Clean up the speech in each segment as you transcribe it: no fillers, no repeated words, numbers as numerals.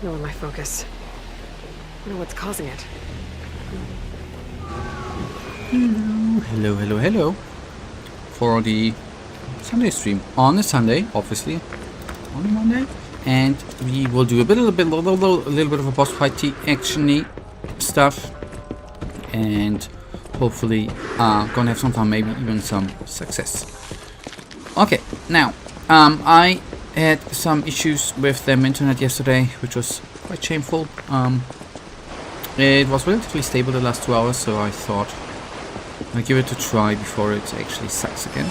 signal in my focus. I know what's causing it. Hello. For the Sunday stream. On a Sunday, obviously. On a Monday. And we will do a little bit of a boss fighty, actiony stuff. And hopefully gonna have some fun, maybe even some success. Okay, now I had some issues with the internet yesterday, which was quite shameful. It was relatively stable the last 2 hours, so I thought I'd give it a try before it actually sucks again.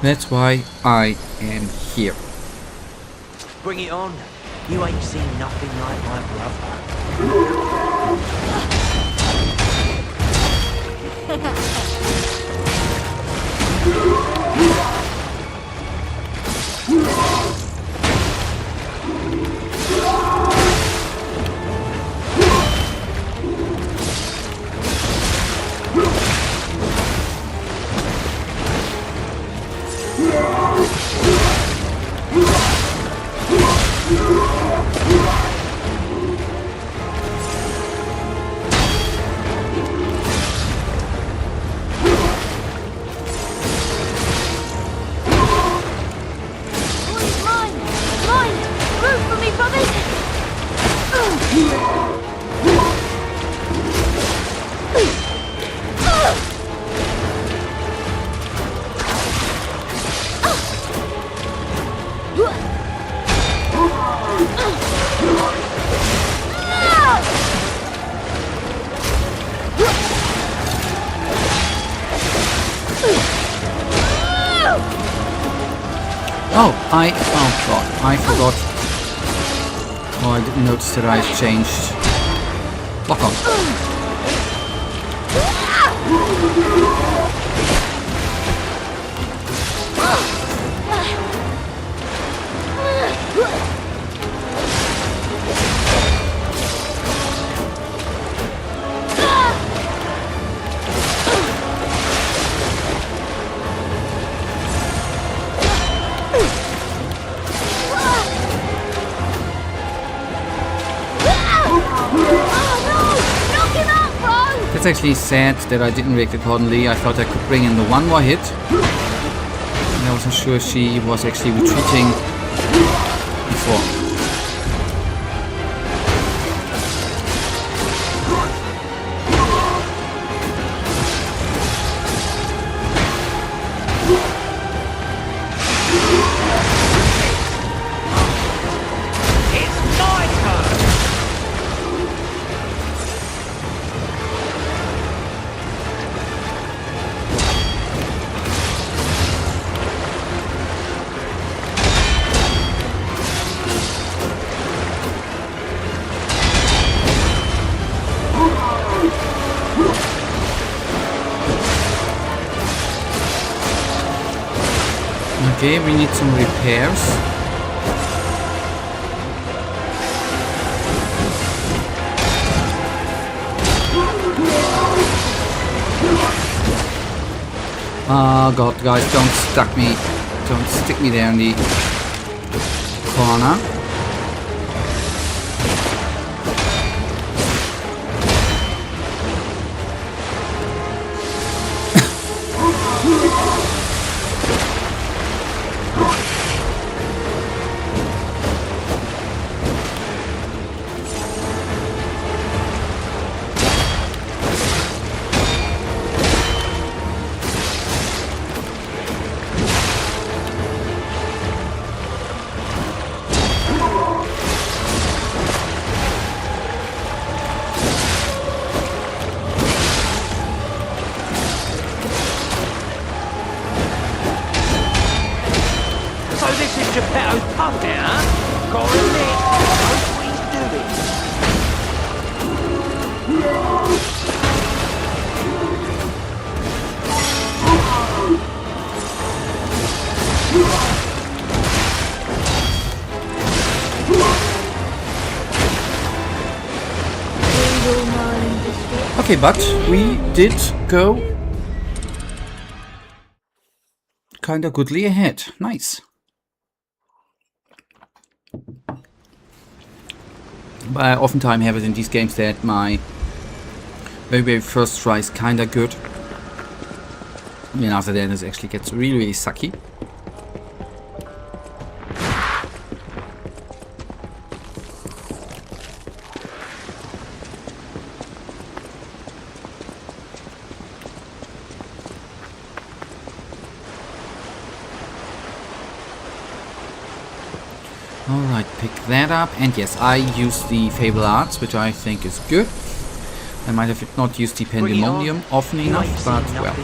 That's why I am here. Bring it on. You ain't seen nothing like my brother. Oh god, I forgot. Oh, I didn't notice that I've changed. Lock on. It's actually sad that I didn't react accordingly. I thought I could bring in the one more hit. And I wasn't sure she was actually retreating before. Okay, we need some repairs. Oh god, guys, don't stick me there in the corner. Geppetto's puppet, huh? Got a lick. Knows what he's doing. Okay, but we did go kinda goodly ahead. Nice. But I oftentimes have it in these games that my very first try is kinda good. And after that it actually gets really sucky. Alright, pick that up, and yes, I use the Fable Arts, which I think is good. I might have not used the Pandemonium often enough, but well.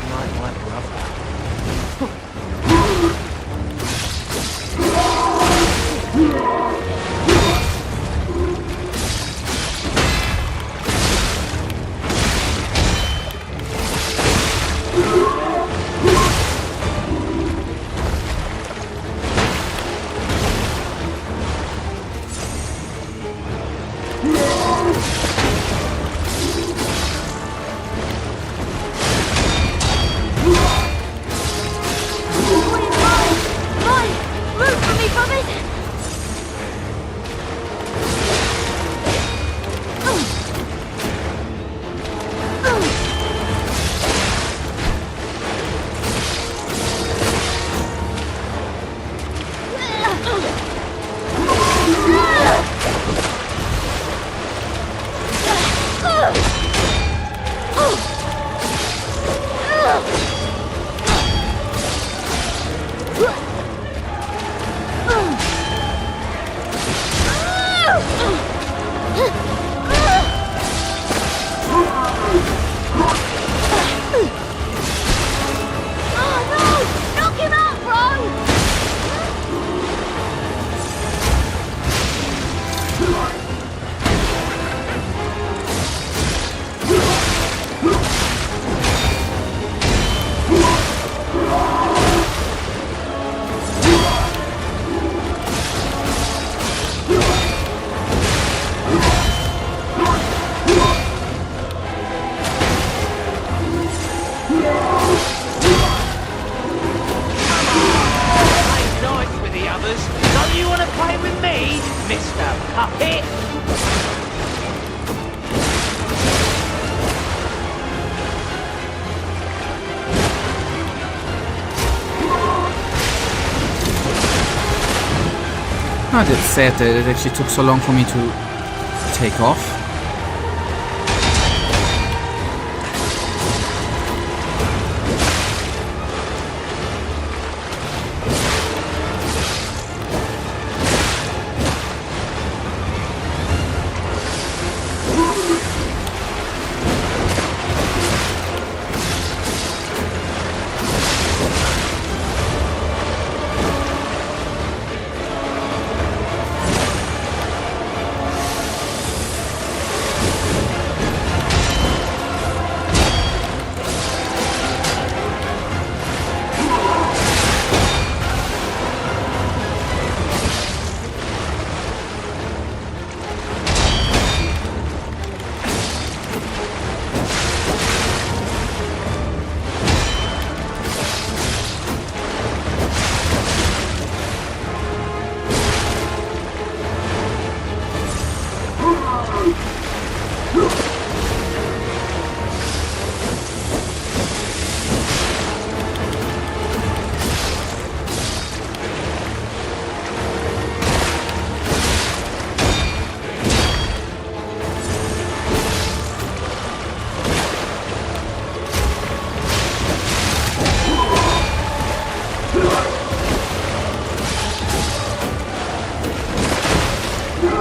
It's sad that it actually took so long for me to take off.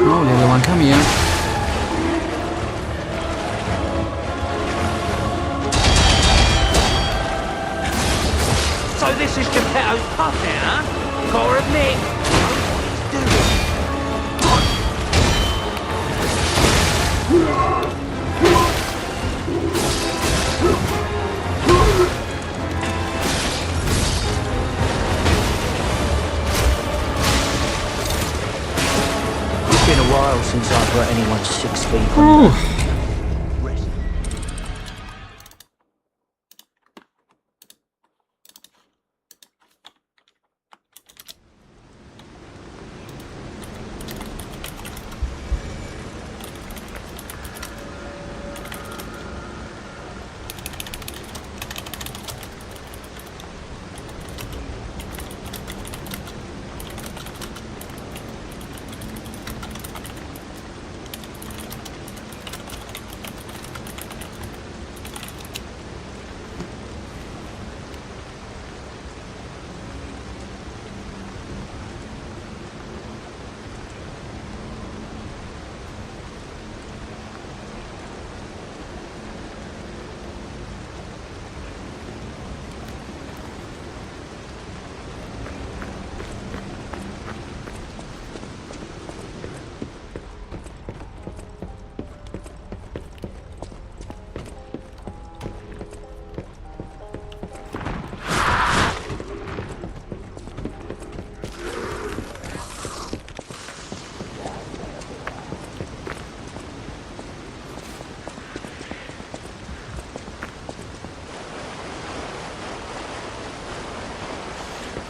Oh, little one, come here. So this is Geppetto's pub now, huh? Gotta admit, I don't know what he's doing. It's been a while since I've got anyone 6 feet under.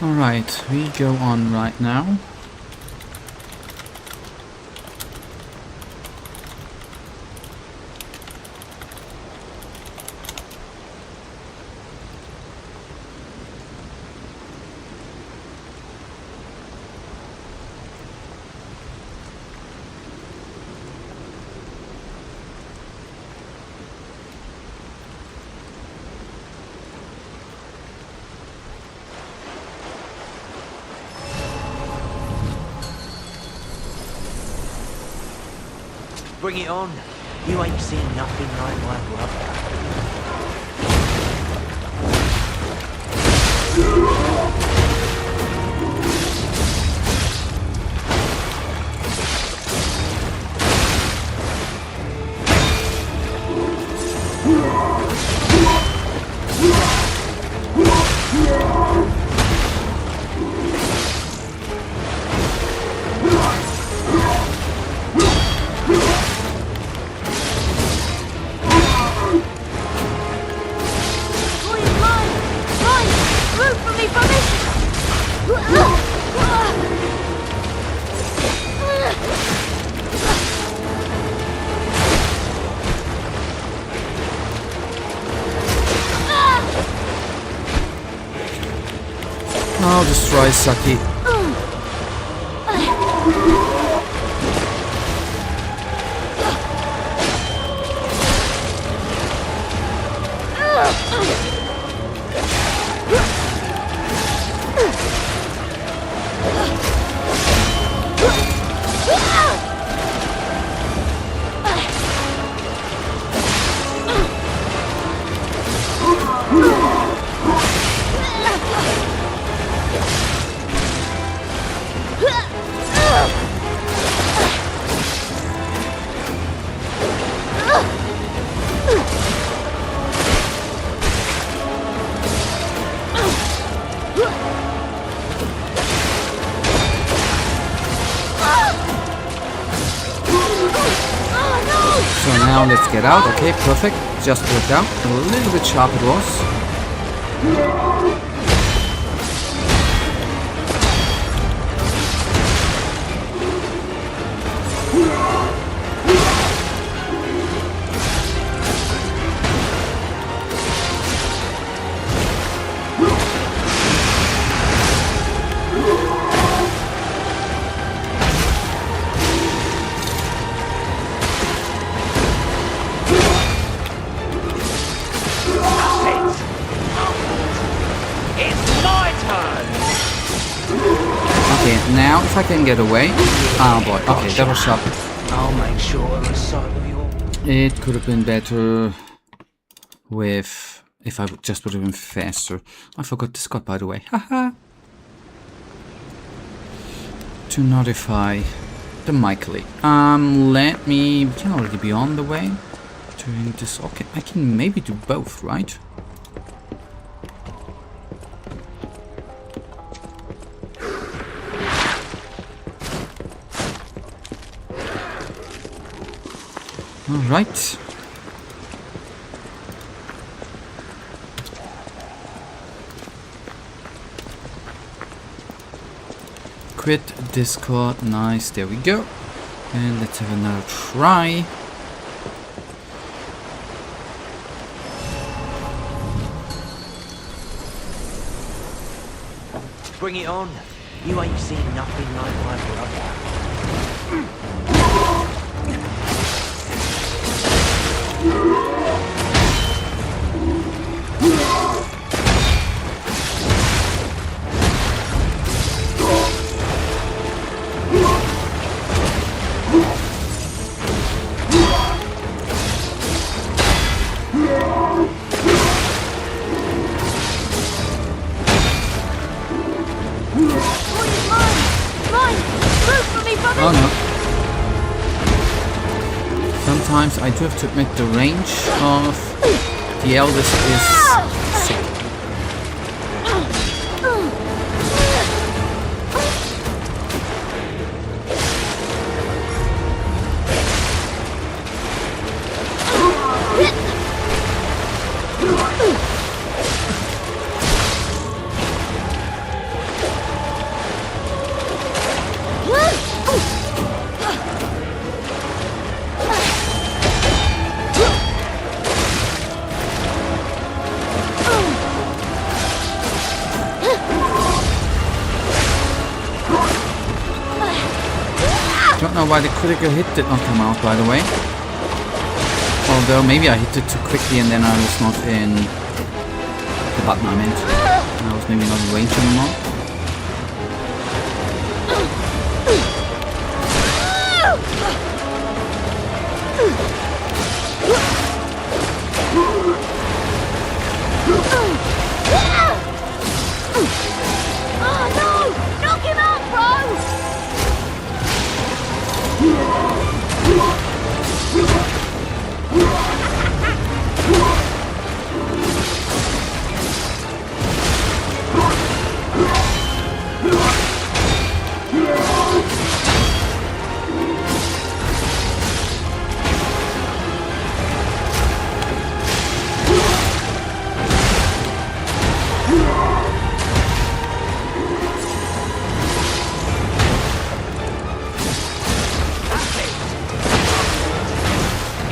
Alright, we go on right now. Bring it on. You ain't seen nothing like my brother. I'll destroy Saki. So now let's get out. Okay, perfect. Just worked out. A little bit sharp it was. Now, if I can get away. Oh boy, okay, that was sharp. I'll make sure the sight of your... It could have been better with... if I just would have been faster. I forgot this got, by the way. Haha. To notify the Michaely. Let me... we can already be on the way. Doing this... okay, I can maybe do both, right? Alright. Quit Discord. Nice. There we go. And let's have another try. Bring it on. You ain't seen nothing like my brother. Oh no. Sometimes I do have to admit the range of the eldest is sick. why the critical hit did not come out, by the way. Although maybe I hit it too quickly and then I was not in the button I meant. I was maybe not in range anymore. Oh no! Knock him out, bro!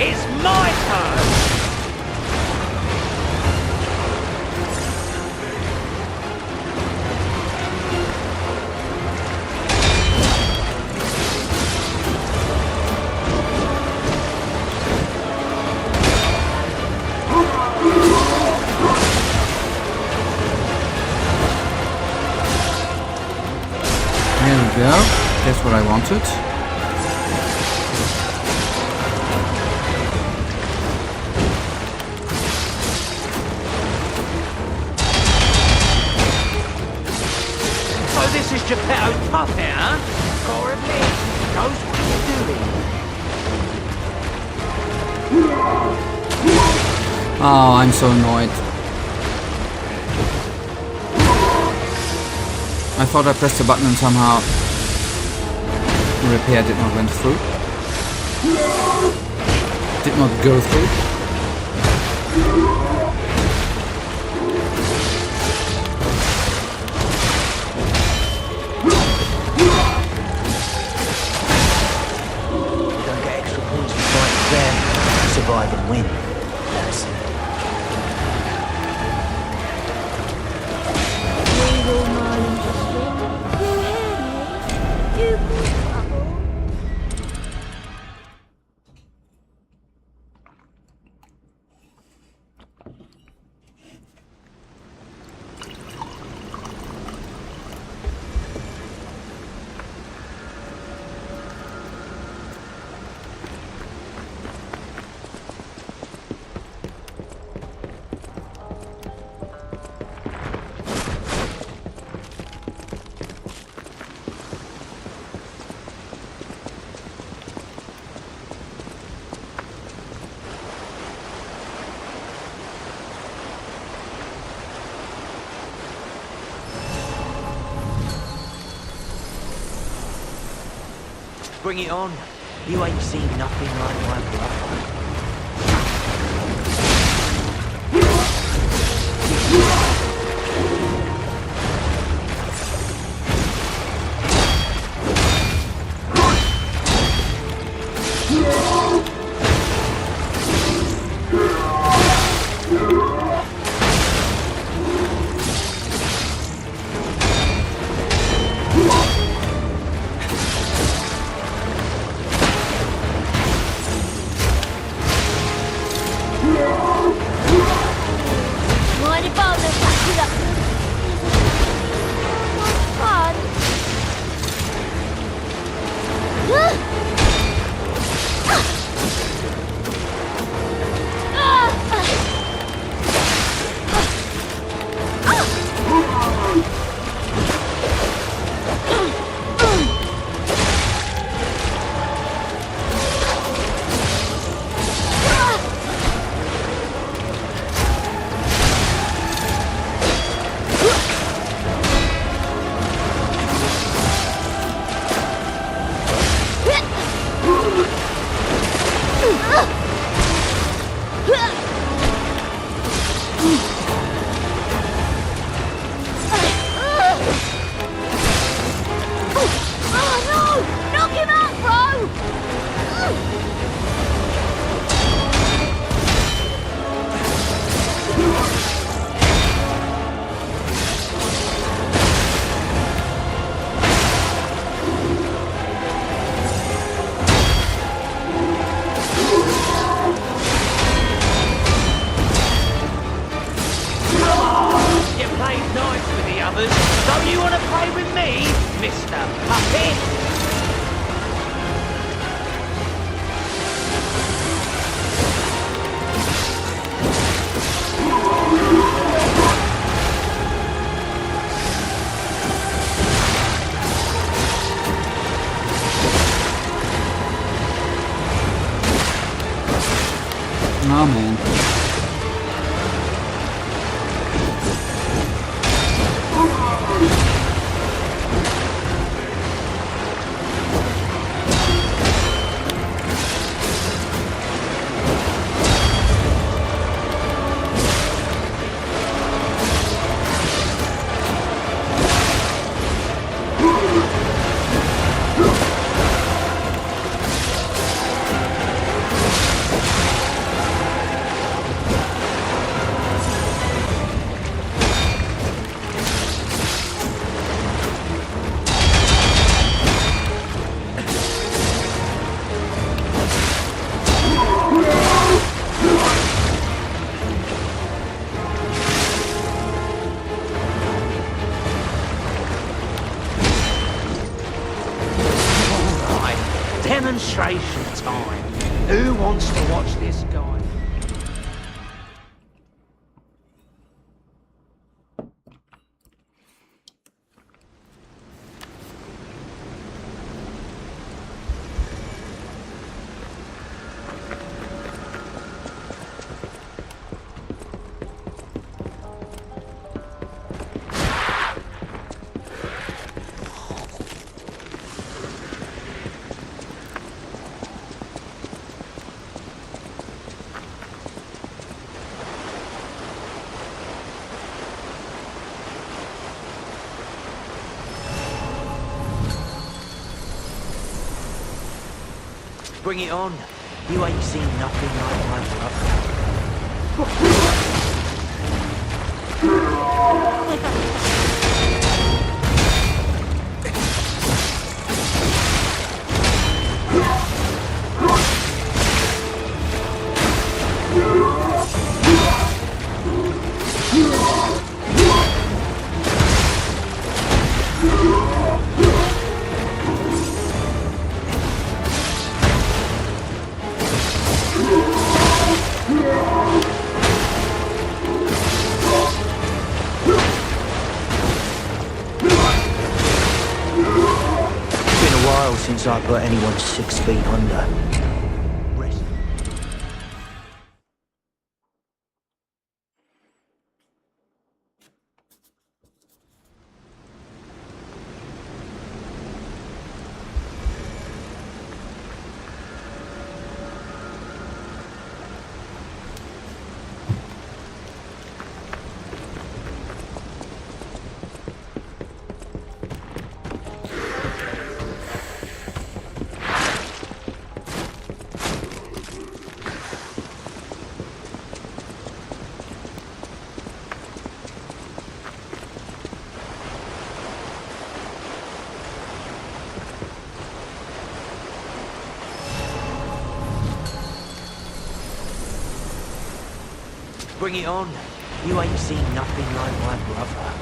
It's my turn! There we go. That's what I wanted. So this is Geppetto's puppet, huh? Gotta admit, he knows what he's doing. Oh, I'm so annoyed. I thought I pressed the button and somehow the repair did not went through. Did not go through. You don't get extra points for fighting fair. Survive and win. That's it. Jingle mind just ring. You hear me? You bubble. Bring it on. You ain't seen nothing like my brother. Mind if I look back it up? Fun. So you want to play with me, Mr. Puppet? Oh man. Demonstration time. Who wants to watch this guy? Bring it on. You ain't seen nothing like my since I put anyone 6 feet under. Rest. Bring it on. You ain't seen nothing like my brother.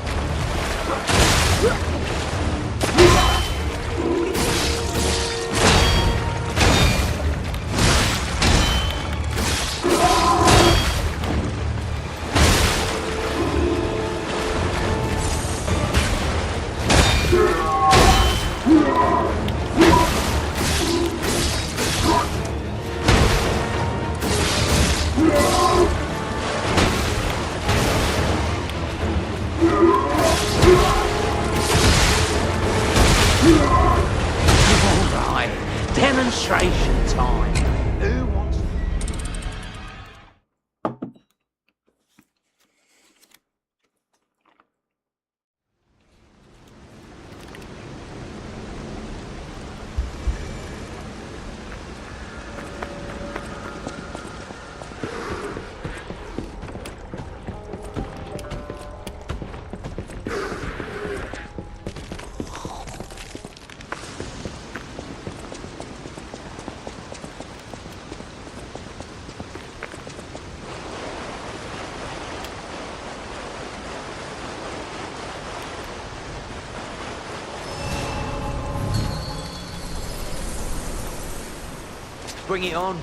Bring it on.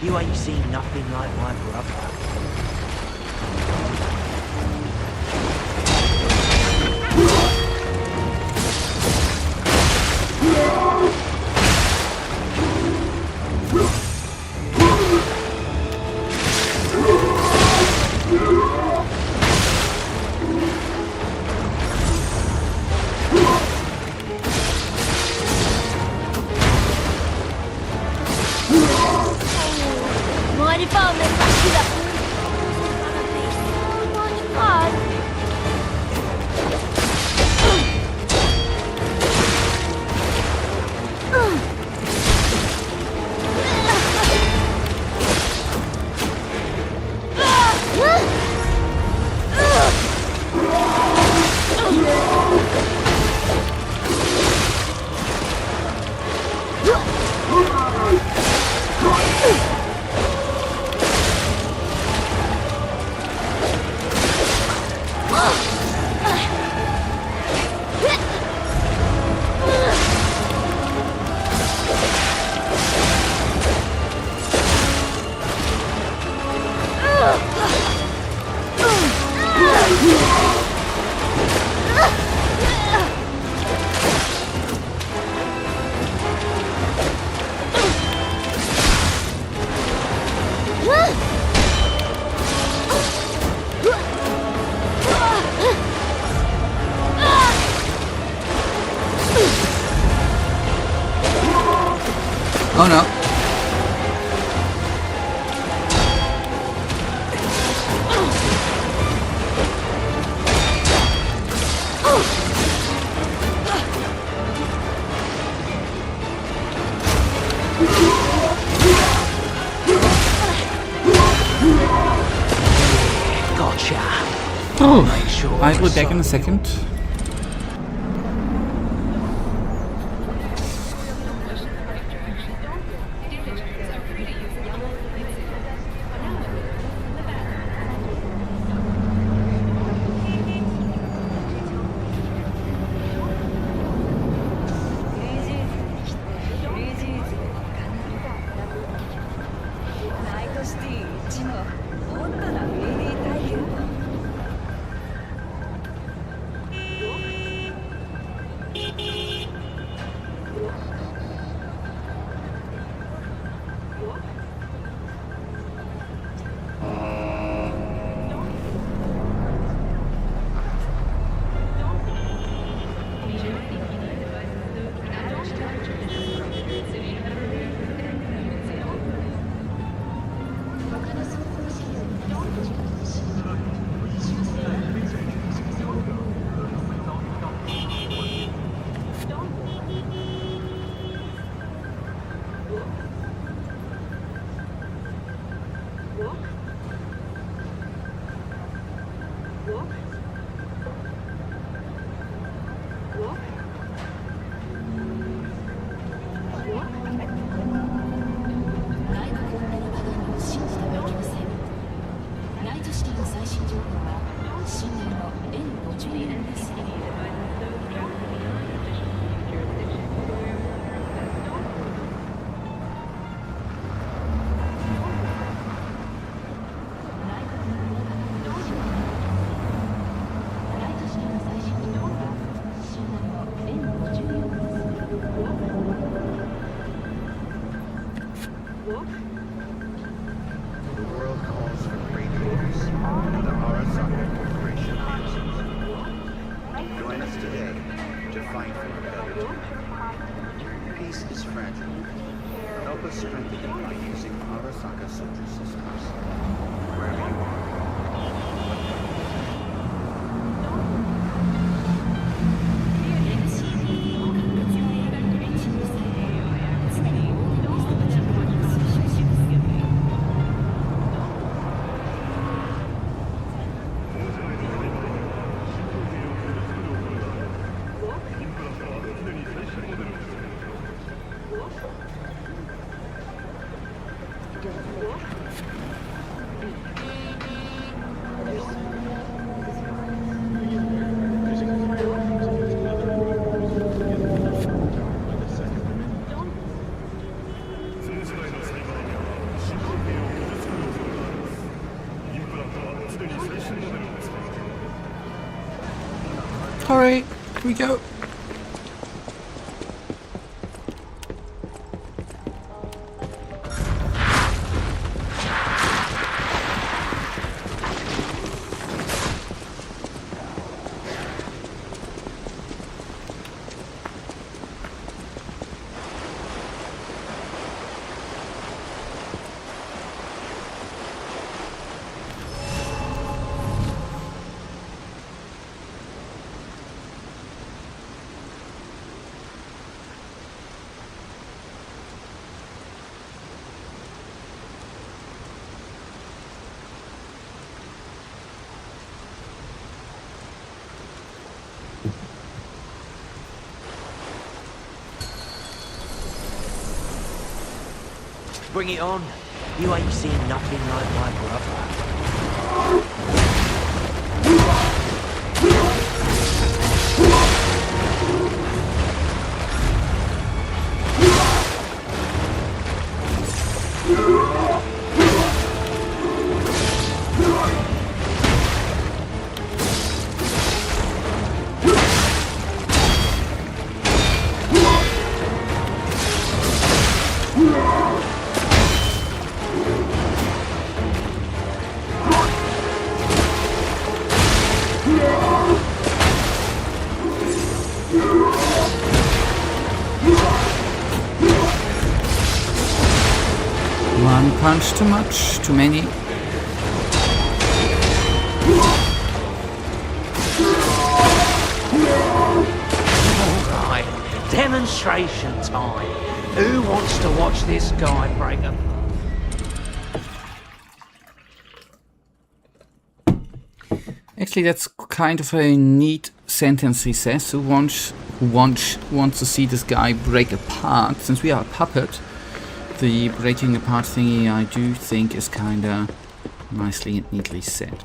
You ain't seen nothing like my brother. Mind if I make that shit up? Mind if I? Oh no. Gotcha. Oh, I'll be back in a second. Hurry! Here we go. Bring it on. You ain't seen nothing like my brother. One punch too much, too many. Alright, demonstration time. Who wants to watch this guy break a... Actually, that's kind of a neat sentence he says. Who wants to see this guy break apart? Since we are a puppet, the breaking apart thingy I do think is kinda nicely and neatly said.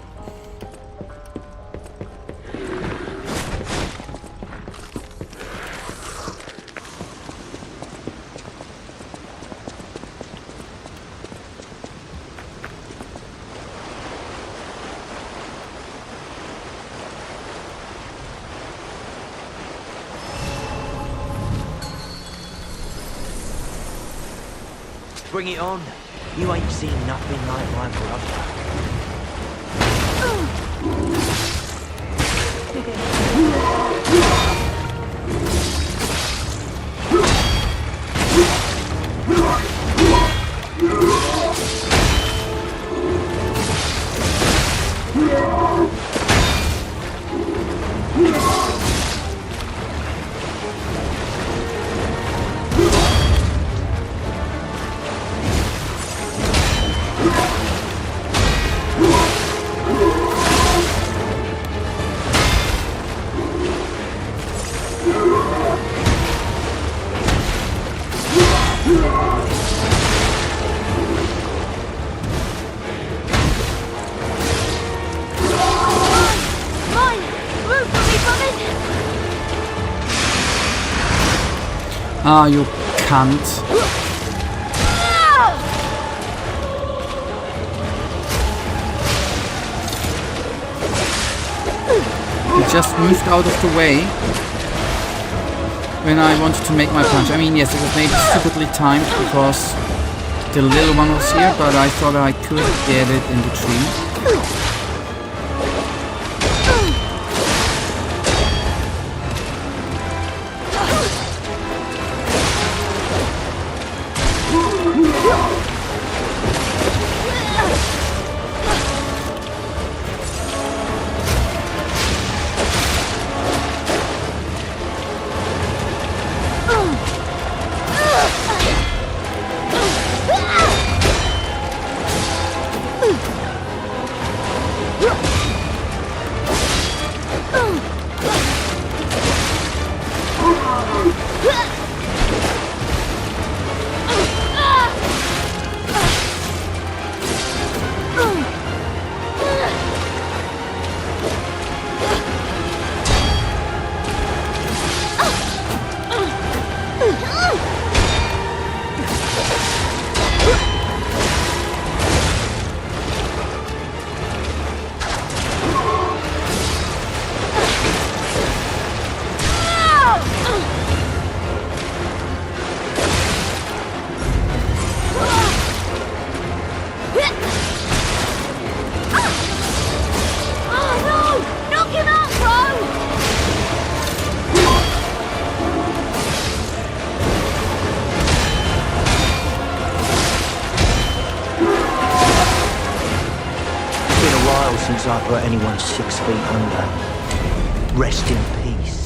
Bring it on. You ain't seen nothing like my brother. Ah, you cunt. He just moved out of the way when I wanted to make my punch. I mean, yes, it was maybe stupidly timed because the little one was here, but I thought I could get it in the tree. while since I put anyone 6 feet under. Rest in peace.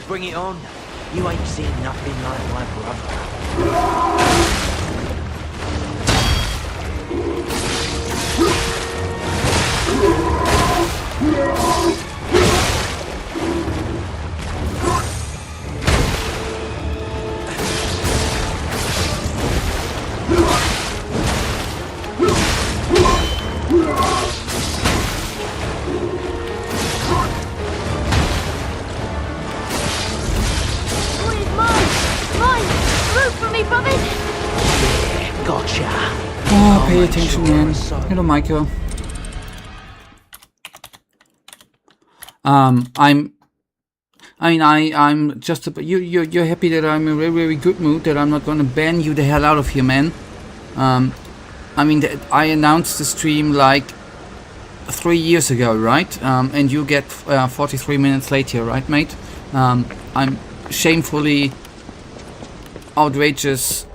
Bring it on. You ain't seen nothing like my brother. Gotcha. Oh, pay attention, man. Hello, Michael. I'm just you're happy that I'm in a very, very good mood, that I'm not gonna ban you the hell out of here, man. I announced the stream like 3 years ago, right? And you get 43 minutes late here, right, mate? I'm shamefully outrageous,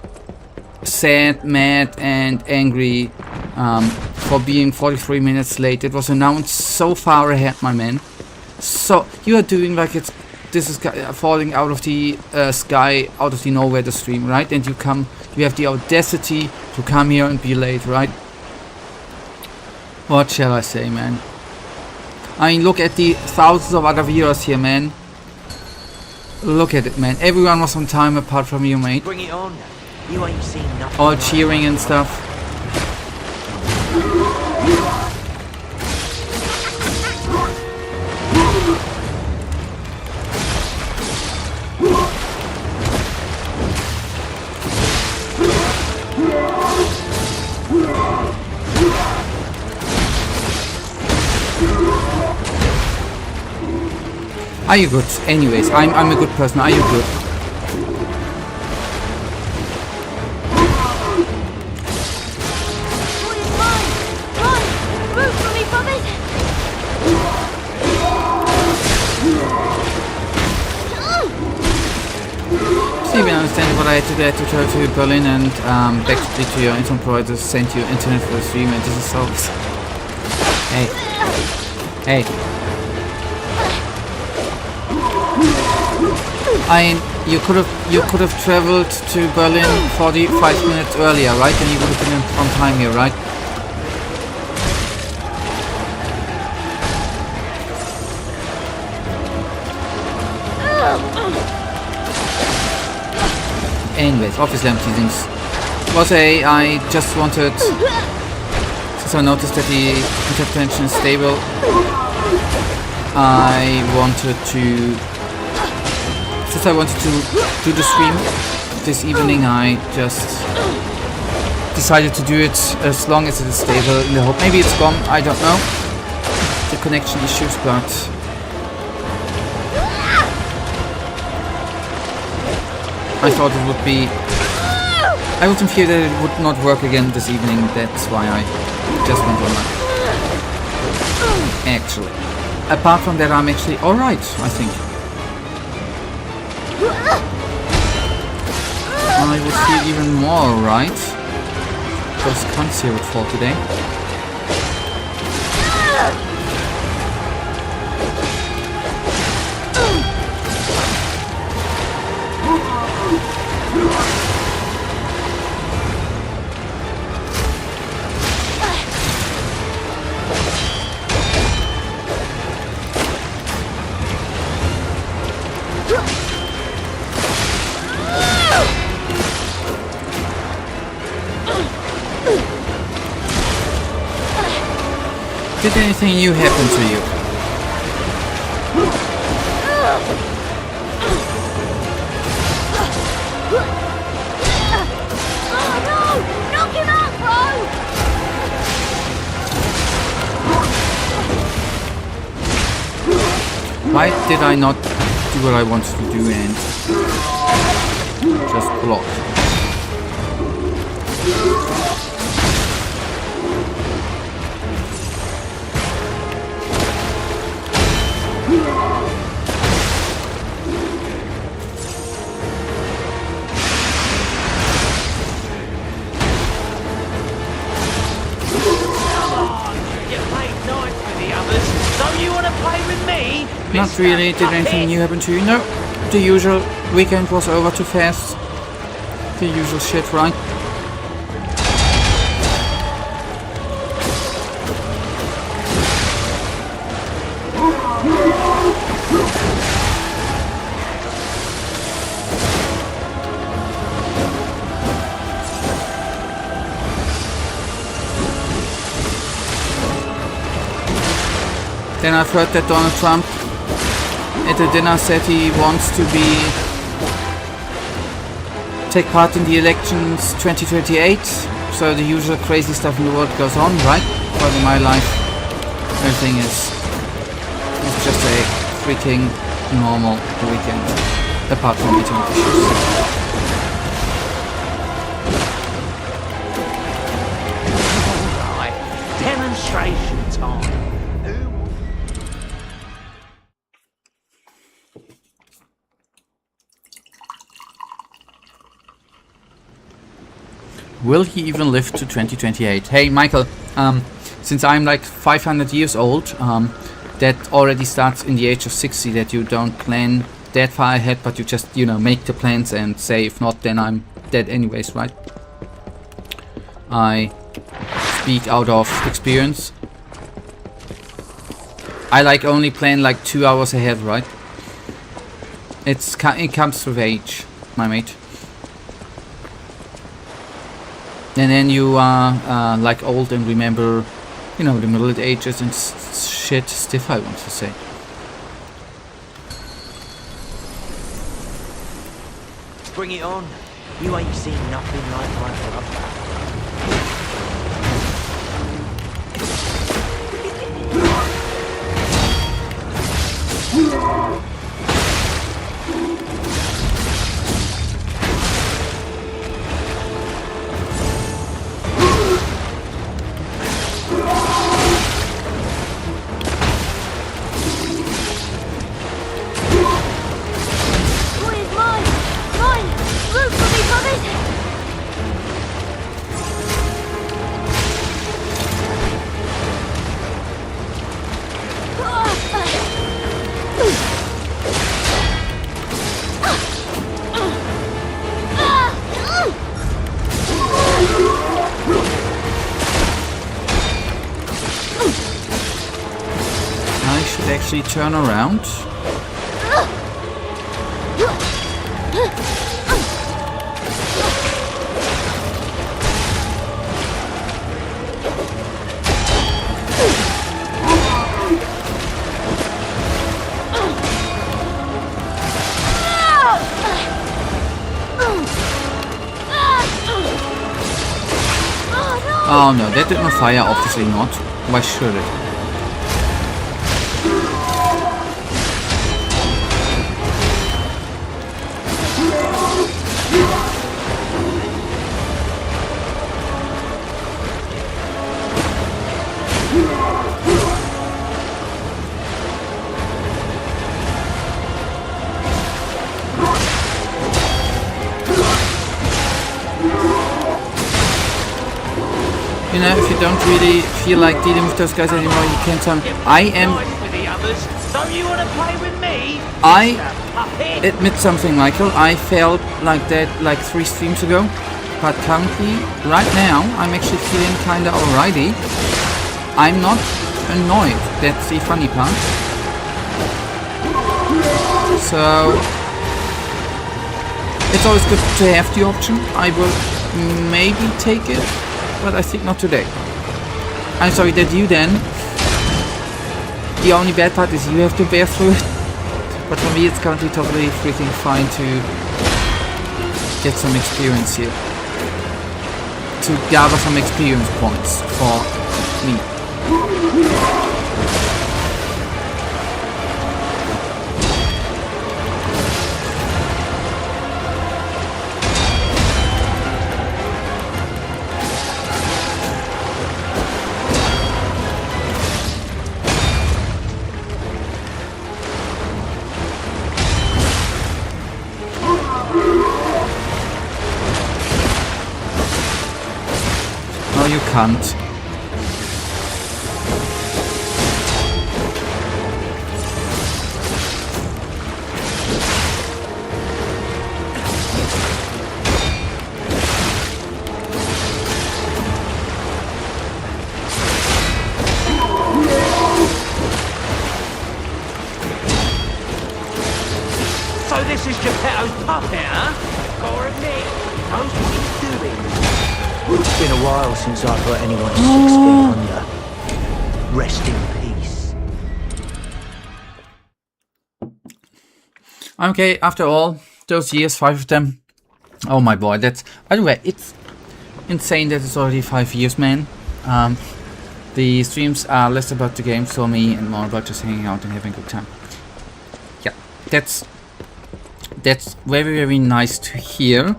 sad, mad, and angry for being 43 minutes late. It was announced so far ahead, my man. So you are doing like this is falling out of the sky, out of the nowhere, the stream, right? And you have the audacity to come here and be late, right? What shall I say, man? I mean, look at the thousands of other viewers here, man. Look at it, man. Everyone was on time apart from you, mate. Bring it on. You ain't seen nothing. All cheering and stuff. Are you good? Anyways, I'm a good person. Are you good? Steven, I understand what I had to travel to Berlin and back to your internet provider, send you internet for the stream, and this is so. Hey. You could have traveled to Berlin 45 minutes earlier, right? And you would have been on time here, right? Anyways, obviously I'm teasing. I just wanted, since I noticed that the internet connection is stable, I wanted to do the stream this evening, I just decided to do it as long as it is stable, in the hope maybe it's gone, I don't know, the connection issues, but I thought it would be, I was in fear that it would not work again this evening, that's why I just went online. Actually, apart from that, I'm actually alright, I think. I would feel even more alright. Those cunts here would fall today. Did anything new happen to you? Oh no! Knock him out, bro! Why did I not do what I wanted to do and just block? Not really. Did anything new happen to you? No. The usual. Weekend was over too fast. The usual shit, right? Then I've heard that Donald Trump at the dinner said he wants to take part in the elections 2028. So the usual crazy stuff in the world goes on, right? But in my life, everything is just a freaking normal weekend, apart from eating dishes. Alright, demonstration time. Will he even live to 2028? Hey, Michael, since I'm like 500 years old, that already starts in the age of 60, that you don't plan that far ahead, but you just, you know, make the plans and say, if not, then I'm dead anyways, right? I speak out of experience. I like only plan like 2 hours ahead, right? It comes with age, my mate. And then you are like old and remember, you know, the Middle Ages and shit stiff, I want to say. Bring it on. You ain't seen nothing like my brother. Actually turn around. Oh no, that did not fire, obviously not. Why should it? You know, if you don't really feel like dealing with those guys anymore, you can tell them. I admit something, Michael. I felt like that like 3 streams ago, but currently, right now, I'm actually feeling kinda alrighty. I'm not annoyed. That's the funny part. So it's always good to have the option. I will maybe take it, but I think not today. I'm sorry that you then The only bad part is you have to bear through it. But for me it's currently totally freaking fine to get some experience here. To gather some experience points for me. No, you can't. So this is Geppetto's puppet, huh? Gotta admit, knows what he's doing. It's been a while since I've got anyone 6 feet under. Rest in peace. Okay, after all those years, 5 of them. Oh my boy, that's... By the way, it's insane that it's already 5 years, man. The streams are less about the games for me and more about just hanging out and having a good time. Yeah, that's very, very nice to hear.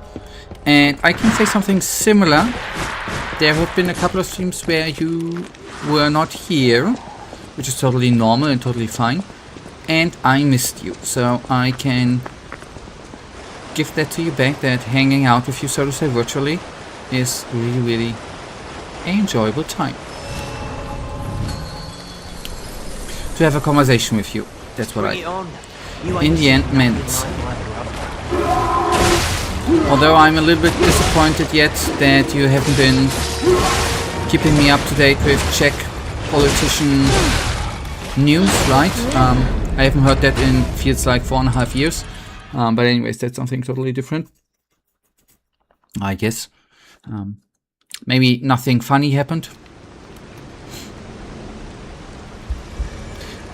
And I can say something similar. There have been a couple of streams where you were not here, which is totally normal and totally fine. And I missed you, so I can give that to you back, that hanging out with you, so to say, virtually is really, really an enjoyable time. To have a conversation with you, that's what in the end meant. Although I'm a little bit disappointed yet that you haven't been keeping me up to date with Czech politician news, right? I haven't heard that in feels like 4.5 years. But anyways, that's something totally different, I guess. Maybe nothing funny happened.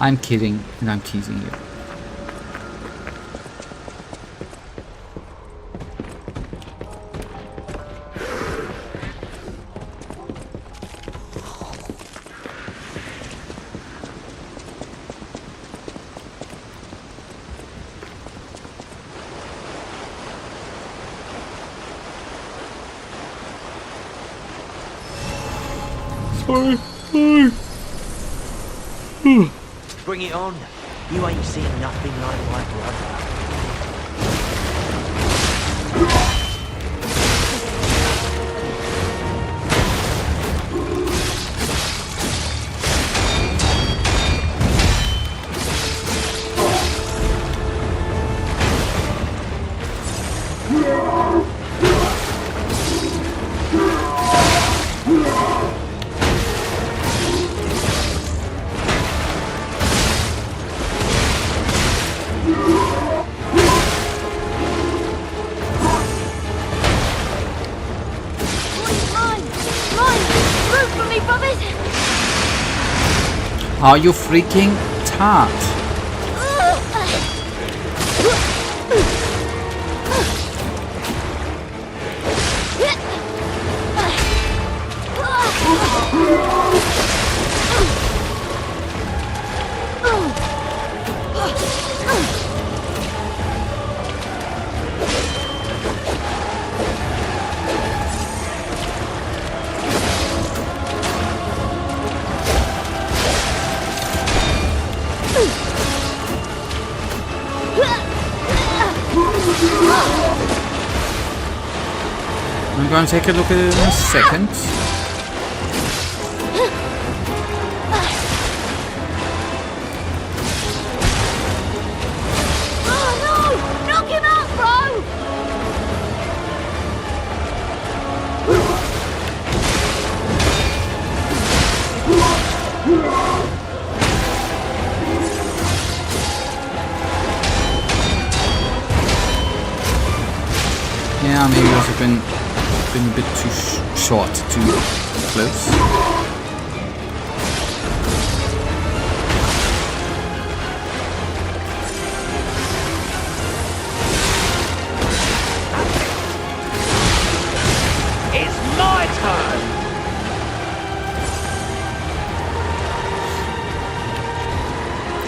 I'm kidding and I'm teasing you. Bring it on. You ain't seen nothing like my brother. Are you freaking tart? I'm going to take a look at it in a second. Oh no! Knock him out, bro! Yeah, maybe those have been a bit too short, too close.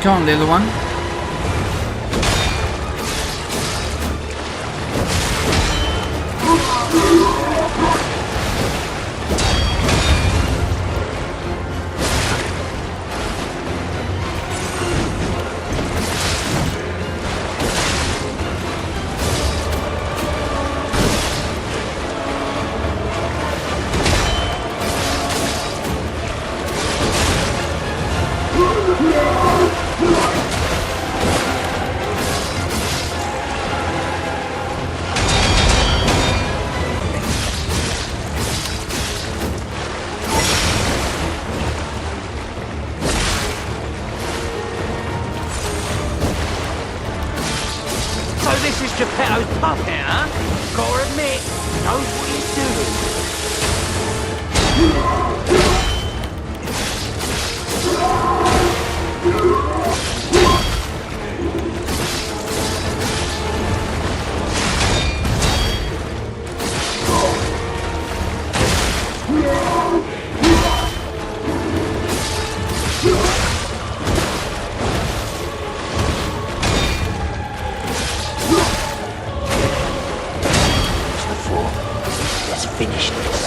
Come on, little one. So this is Geppetto's puppet, huh? Gotta admit, knows what he's doing. Let's finish this.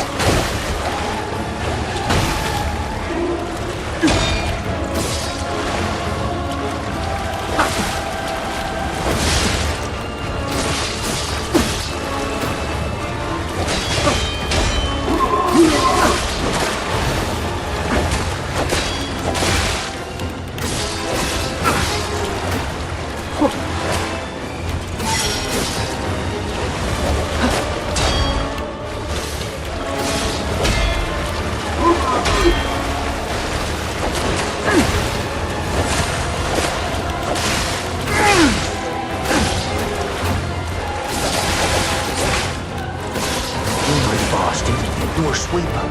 You're a sweeper.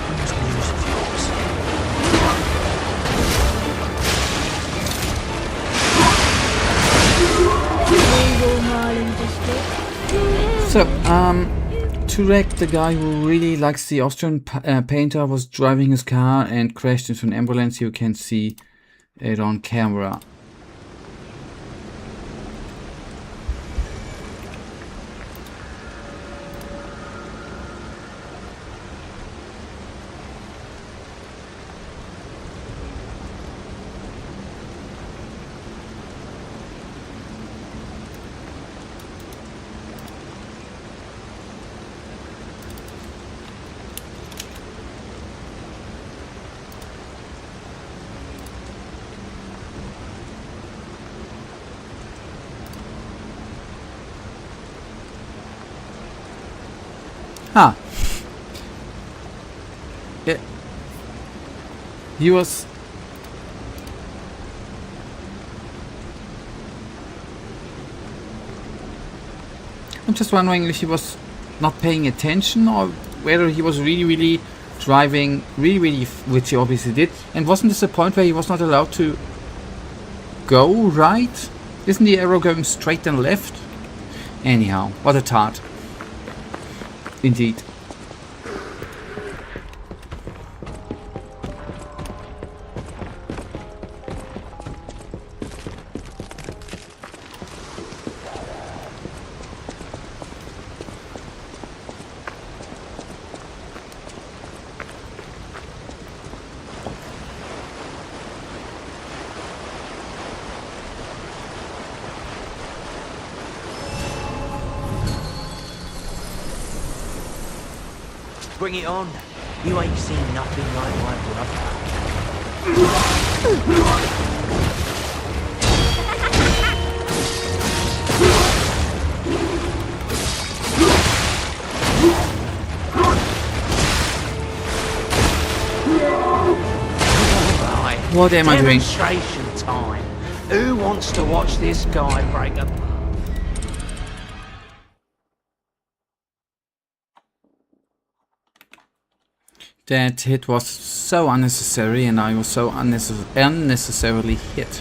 Where's news of yours? So, Turek, the guy who really likes the Austrian painter, was driving his car and crashed into an ambulance. You can see it on camera. Ah. Yeah. He was... I'm just wondering if he was not paying attention or whether he was really driving really, which he obviously did. And wasn't this a point where he was not allowed to go right? Isn't the arrow going straight and left? Anyhow, what a tart. Indeed. Bring it on. You ain't seen nothing like my brother. Right. What am I doing? Demonstration time. Who wants to watch this guy break a... That hit was so unnecessary and I was so unnecessarily hit.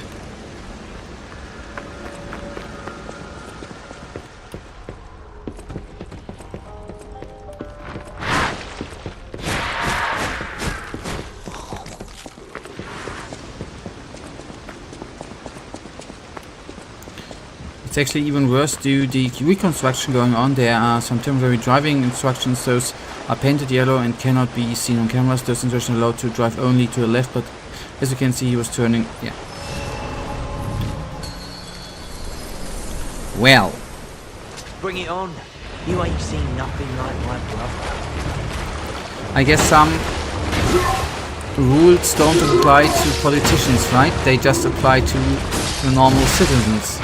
It's actually even worse due to the reconstruction going on. There are some temporary driving instructions. Those are painted yellow and cannot be seen on cameras. Those instructions allowed to drive only to the left, but as you can see, he was turning. Yeah. Well. Bring it on. You ain't seen nothing like my brother. I guess some rules don't apply to politicians, right? They just apply to the normal citizens.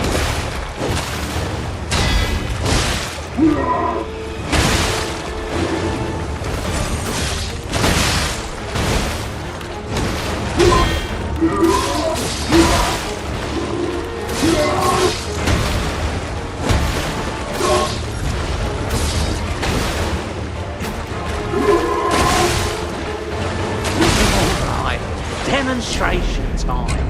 Demonstration time.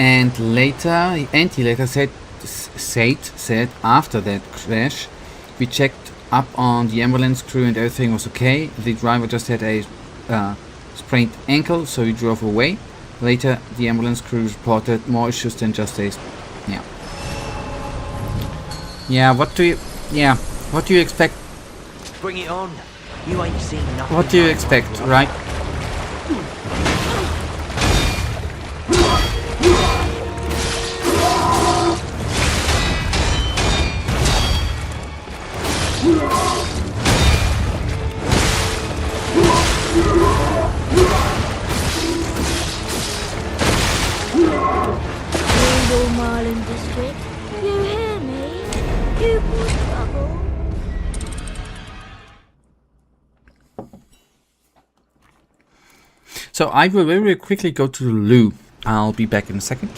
And he later said after that crash, we checked up on the ambulance crew and everything was okay. The driver just had a sprained ankle, so he drove away. Later, the ambulance crew reported more issues than just a what do you expect? Bring it on. You ain't seen nothing. What do you expect, right? District, you hear me? You want trouble? So I will very quickly go to the loo. I'll be back in a second.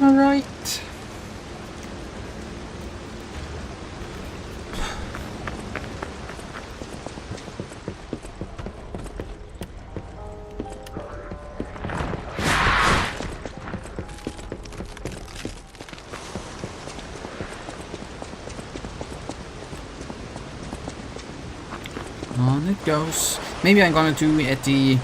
All right. On it goes. Maybe I'm gonna do at the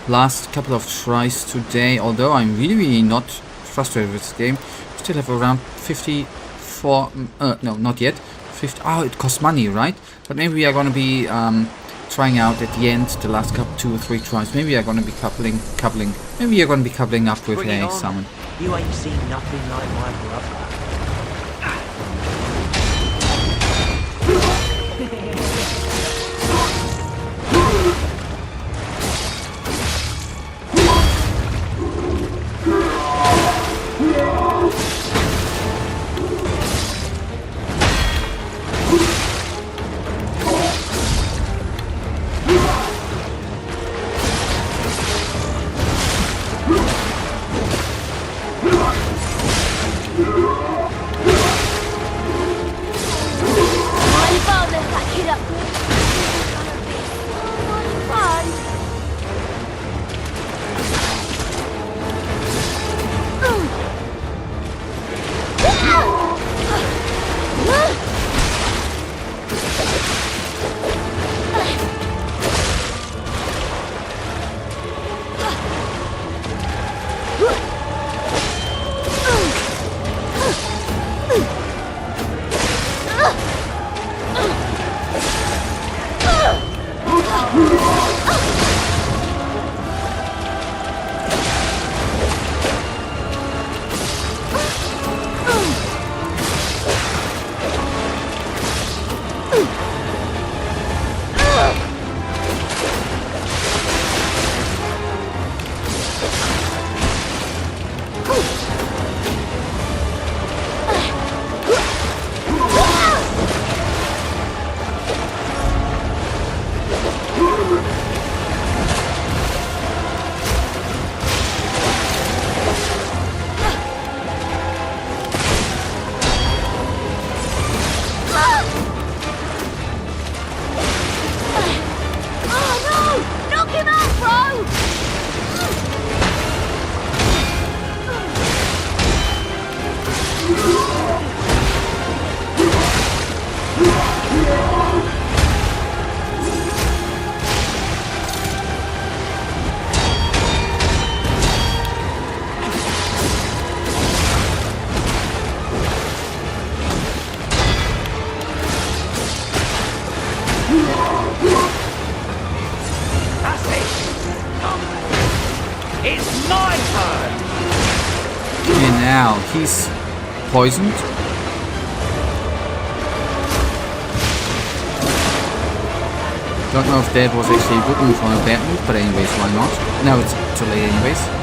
last couple of tries today, although I'm really not frustrated with this game. still have around 54... no, not yet. 50... Oh, it costs money, right? But maybe we are going to be trying out at the end, the last 2 or 3 tries. Maybe we are going to be coupling. Maybe you're going to be coupling up with a summon. You ain't seen nothing like my brother. Now he's poisoned. Don't know if that was actually a good move or a bad move, but anyways, why not? Now it's too late anyways.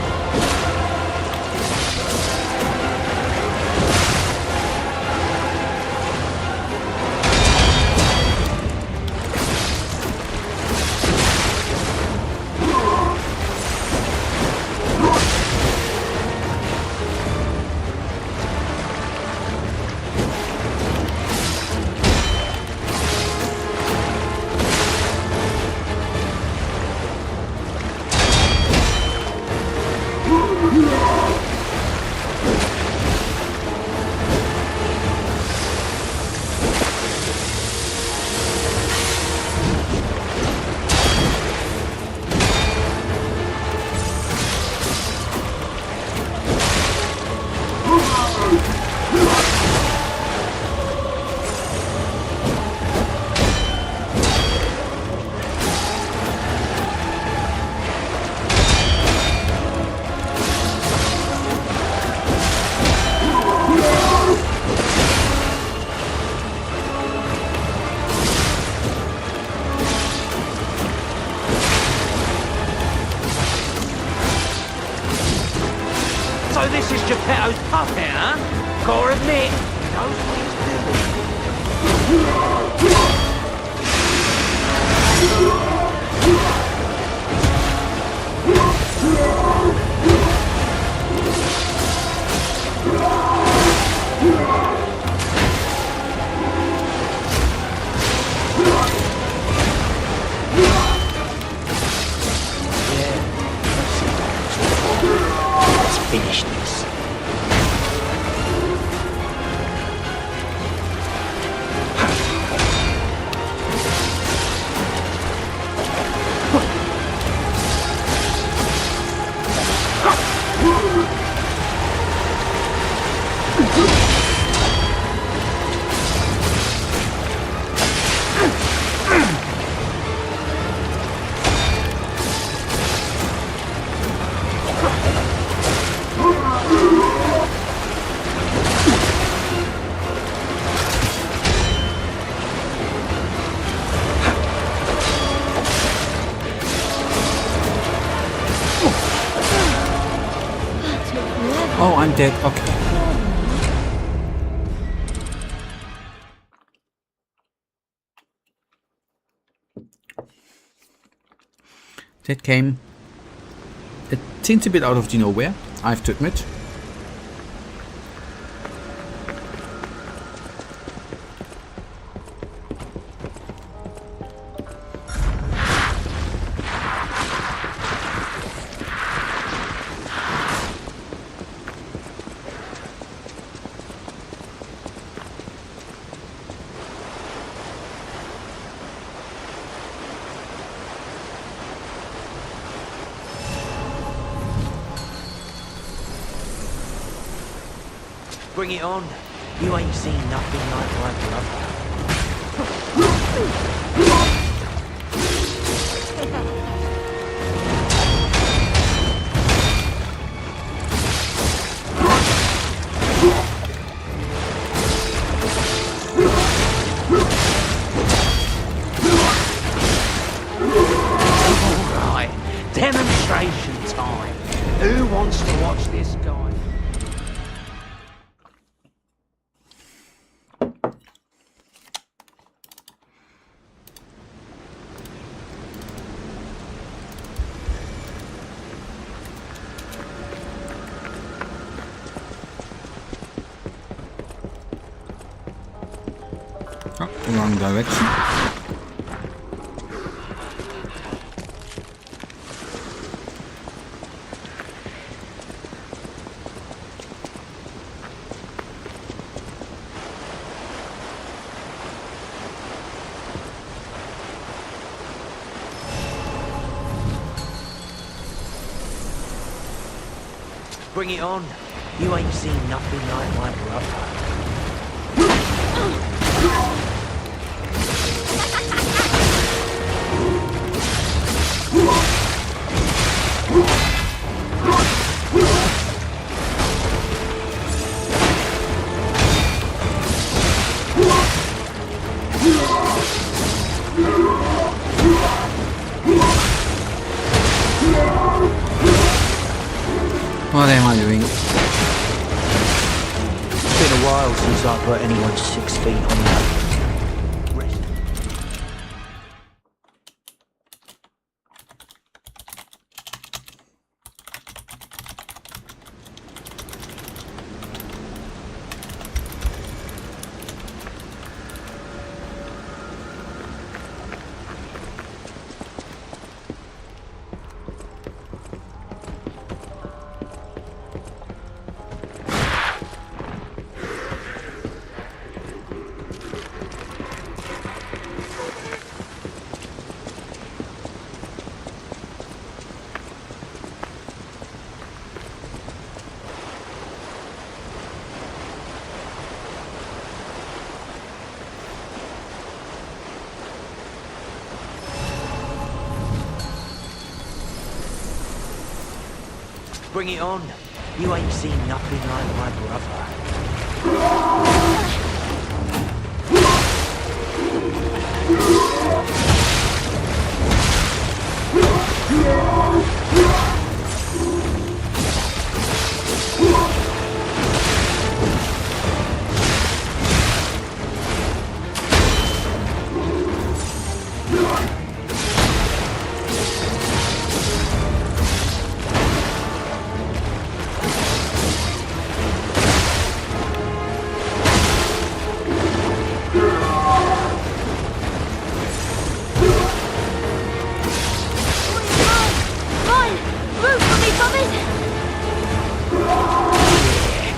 So this is Geppetto's puppet, huh? Gotta admit, he knows what Let's finish this. Oh, I'm dead. Okay. That came a teensy bit out of the nowhere, I have to admit. Bring it on. You ain't seen nothing like my brother. All right, demonstration time. Who wants to watch this guy? Oh, wrong direction. Bring it on. You ain't seen nothing like my brother. What am I doing? It's been a while since I put anyone 6 feet on the Bring it on. You ain't seen nothing like my brother.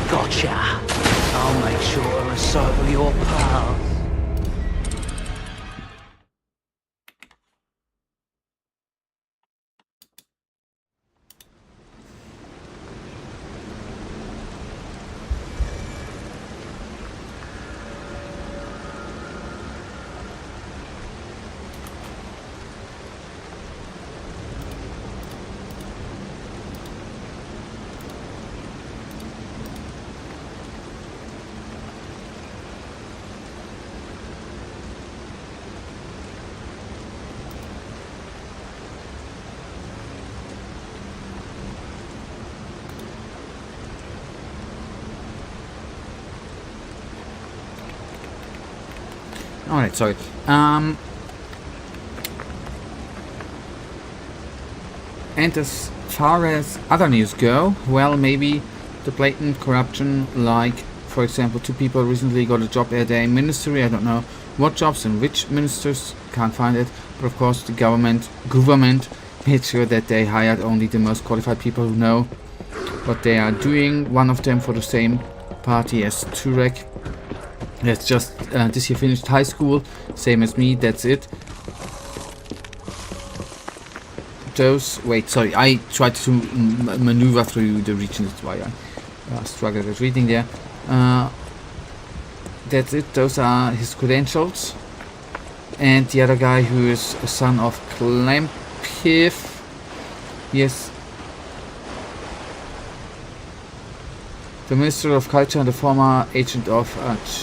Gotcha. I'll make sure to recycle your past. Alright, sorry. And as far as other news go, well, maybe the blatant corruption, like, for example, 2 people recently got a job at a ministry. I don't know what jobs and which ministers, can't find it. But of course, the government made sure that they hired only the most qualified people who know what they are doing. One of them for the same party as Turek. That's just this year finished high school, same as me, that's it. Wait, sorry, I tried to maneuver through the region, that's why I struggled with reading there. That's it, those are his credentials. And the other guy, who is a son of Klampiv, yes, the Minister of Culture and the former agent of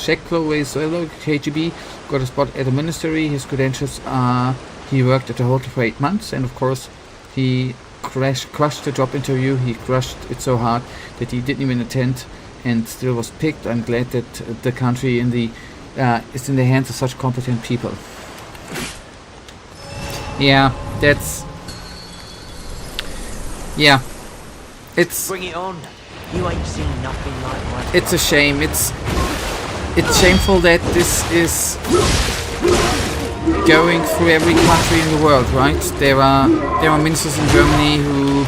Czechoslovakia, KGB, got a spot at the ministry. His credentials are he worked at the hotel for 8 months, and of course he crushed the job interview. He crushed it so hard that he didn't even attend and still was picked. I'm glad that the country is in the hands of such competent people. Yeah, that's... Yeah. It's... Bring it on. You ain't seen nothing like my... It's a shame. It's shameful that this is going through every country in the world, right? There are ministers in Germany who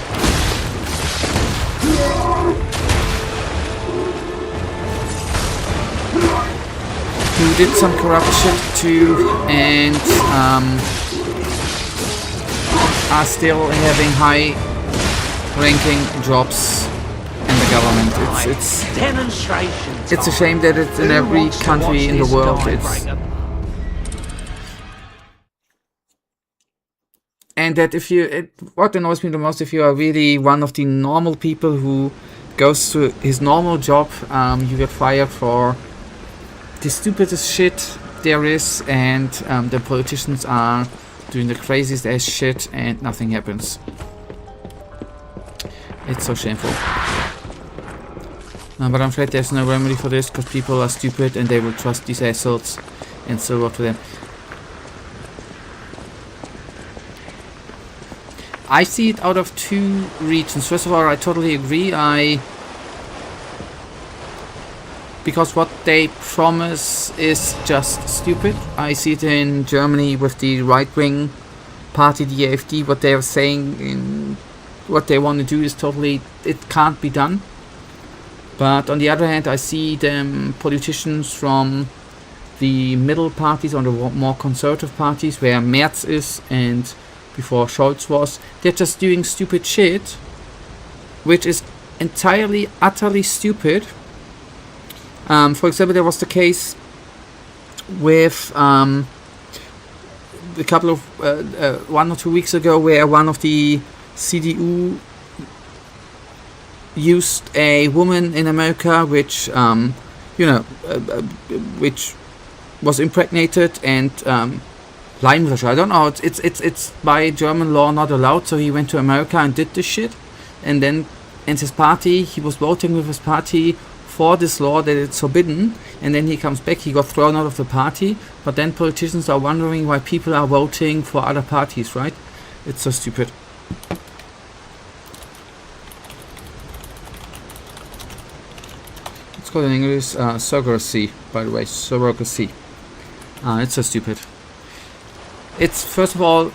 did some corrupt shit too, and are still having high-ranking jobs in the government. It's a shame that it's in every country in the world. And that what annoys me the most, if you are really one of the normal people who goes to his normal job, you get fired for the stupidest shit there is, and the politicians are doing the craziest ass shit and nothing happens. It's so shameful. But I'm afraid there's no remedy for this, because people are stupid and they will trust these assholes and still work for them. I see it out of 2 regions. First of all, I totally agree. Because what they promise is just stupid. I see it in Germany with the right-wing party, the AfD. What they are saying, what they want to do is totally... It can't be done. But on the other hand, I see them politicians from the middle parties, or the more conservative parties, where Merz is and before Scholz was. They're just doing stupid shit, which is entirely, utterly stupid. For example, there was the case with a couple of 1 or 2 weeks ago, where one of the CDU used a woman in America, which which was impregnated and Leinwäsche. I don't know. It's by German law not allowed. So he went to America and did this shit, and then in his party, he was voting with his party for this law that it's forbidden, and then he comes back, he got thrown out of the party. But then politicians are wondering why people are voting for other parties, right? It's so stupid. It's called in English surrogacy, by the way, surrogacy. It's so stupid. It's, first of all,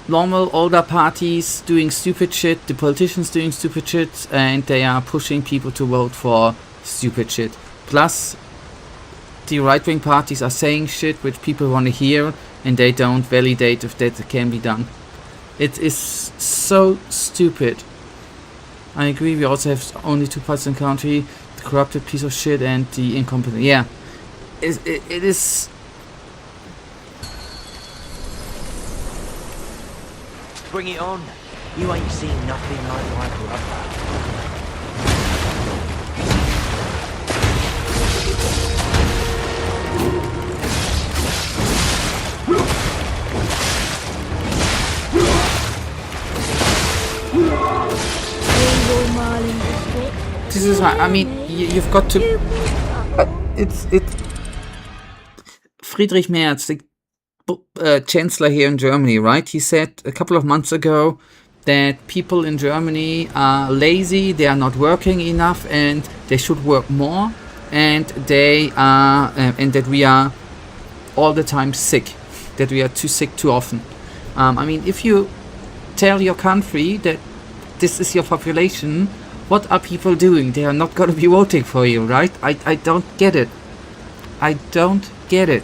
normal older parties doing stupid shit, the politicians doing stupid shit, and they are pushing people to vote for stupid shit. Plus, the right-wing parties are saying shit which people want to hear, and they don't validate if that can be done. It is so stupid. I agree, we also have only 2 parts in the country, the corrupted piece of shit and the incompetent. Yeah, it is... Bring it on. You ain't seen nothing like my brother. This is, I mean, you've got to... Friedrich Merz, the chancellor here in Germany, right? He said a couple of months ago that people in Germany are lazy, they are not working enough, and they should work more, and they are, and that we are all the time sick, that we are too sick too often. I mean, if you tell your country that this is your population, what are people doing? They are not going to be voting for you, right? I don't get it. I don't get it.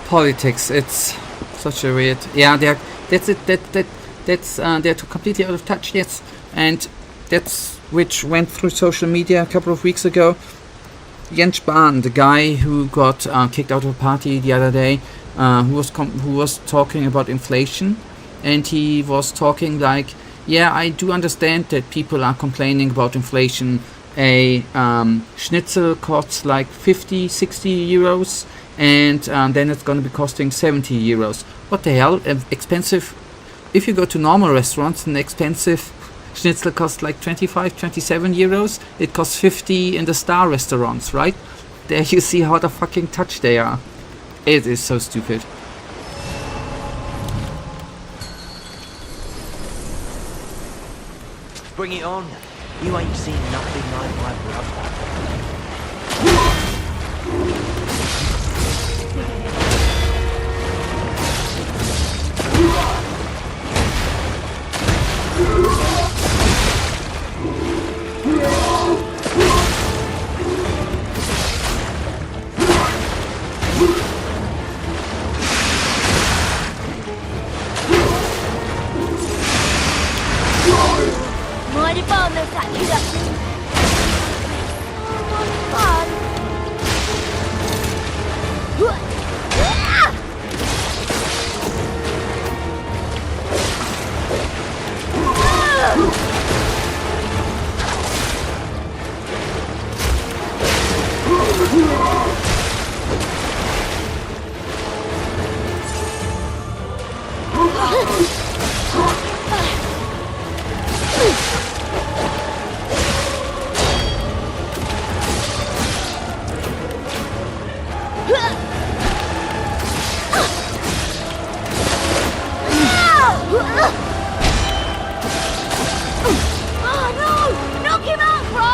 Politics, it's such a weird, yeah, they're completely out of touch, yes, and that's which went through social media a couple of weeks ago. Jens Spahn, the guy who got kicked out of a party the other day, who was talking about inflation, and he was talking like, yeah, I do understand that people are complaining about inflation. A schnitzel costs like 50-60 euros, and then it's going to be costing 70 euros. What the hell? Expensive. If you go to normal restaurants, an expensive schnitzel costs like 25-27 euros. It costs 50 in the star restaurants, right? There you see how the fucking touch they are. It is so stupid. Bring it on. You ain't seen nothing like my brother. Mighty bonus that you got. Fun. Oh no! Knock him out, bro!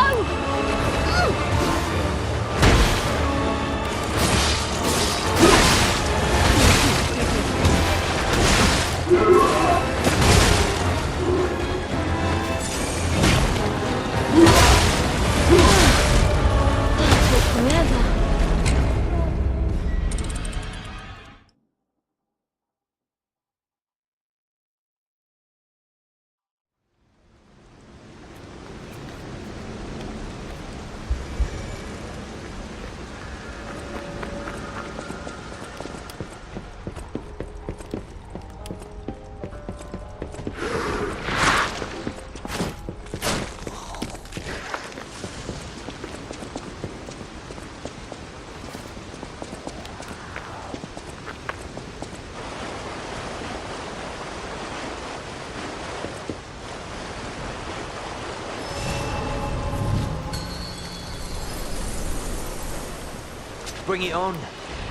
Bring it on.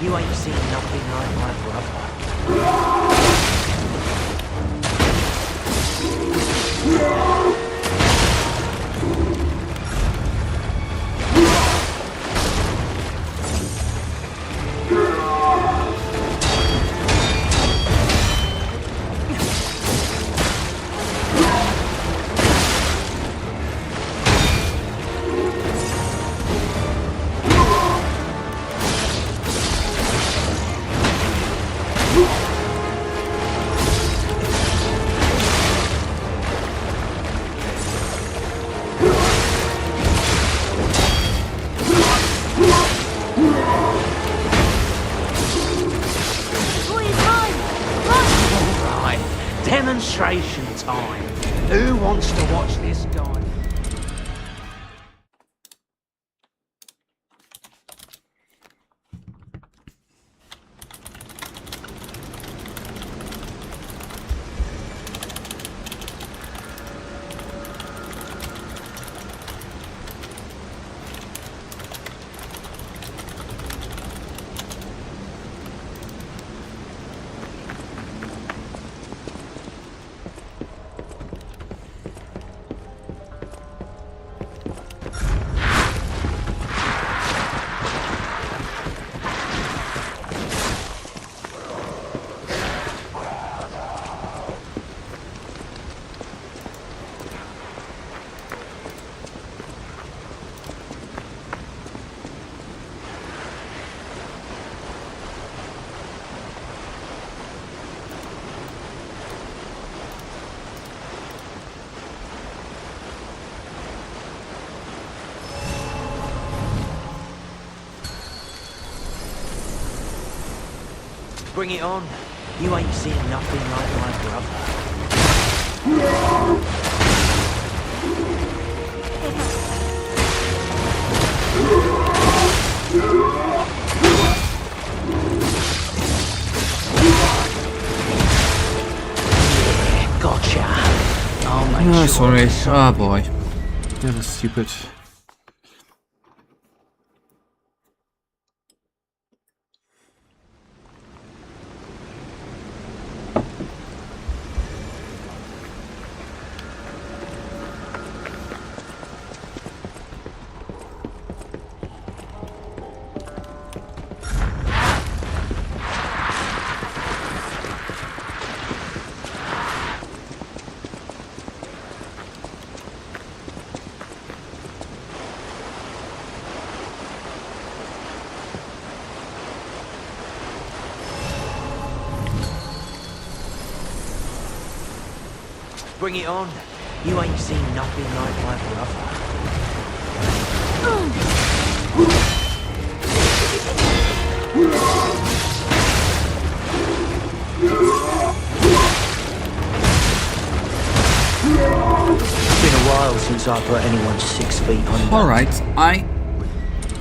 You ain't seen nothing like my brother. Demonstration time. Who wants to watch this guy? Bring it on. You ain't seen nothing like my brother. Gotcha. I'll make Oh, sure sorry. it's Oh boy. That was stupid. Bring it on. You ain't seen nothing like my brother. It's been a while since I put anyone 6 feet under. Alright, I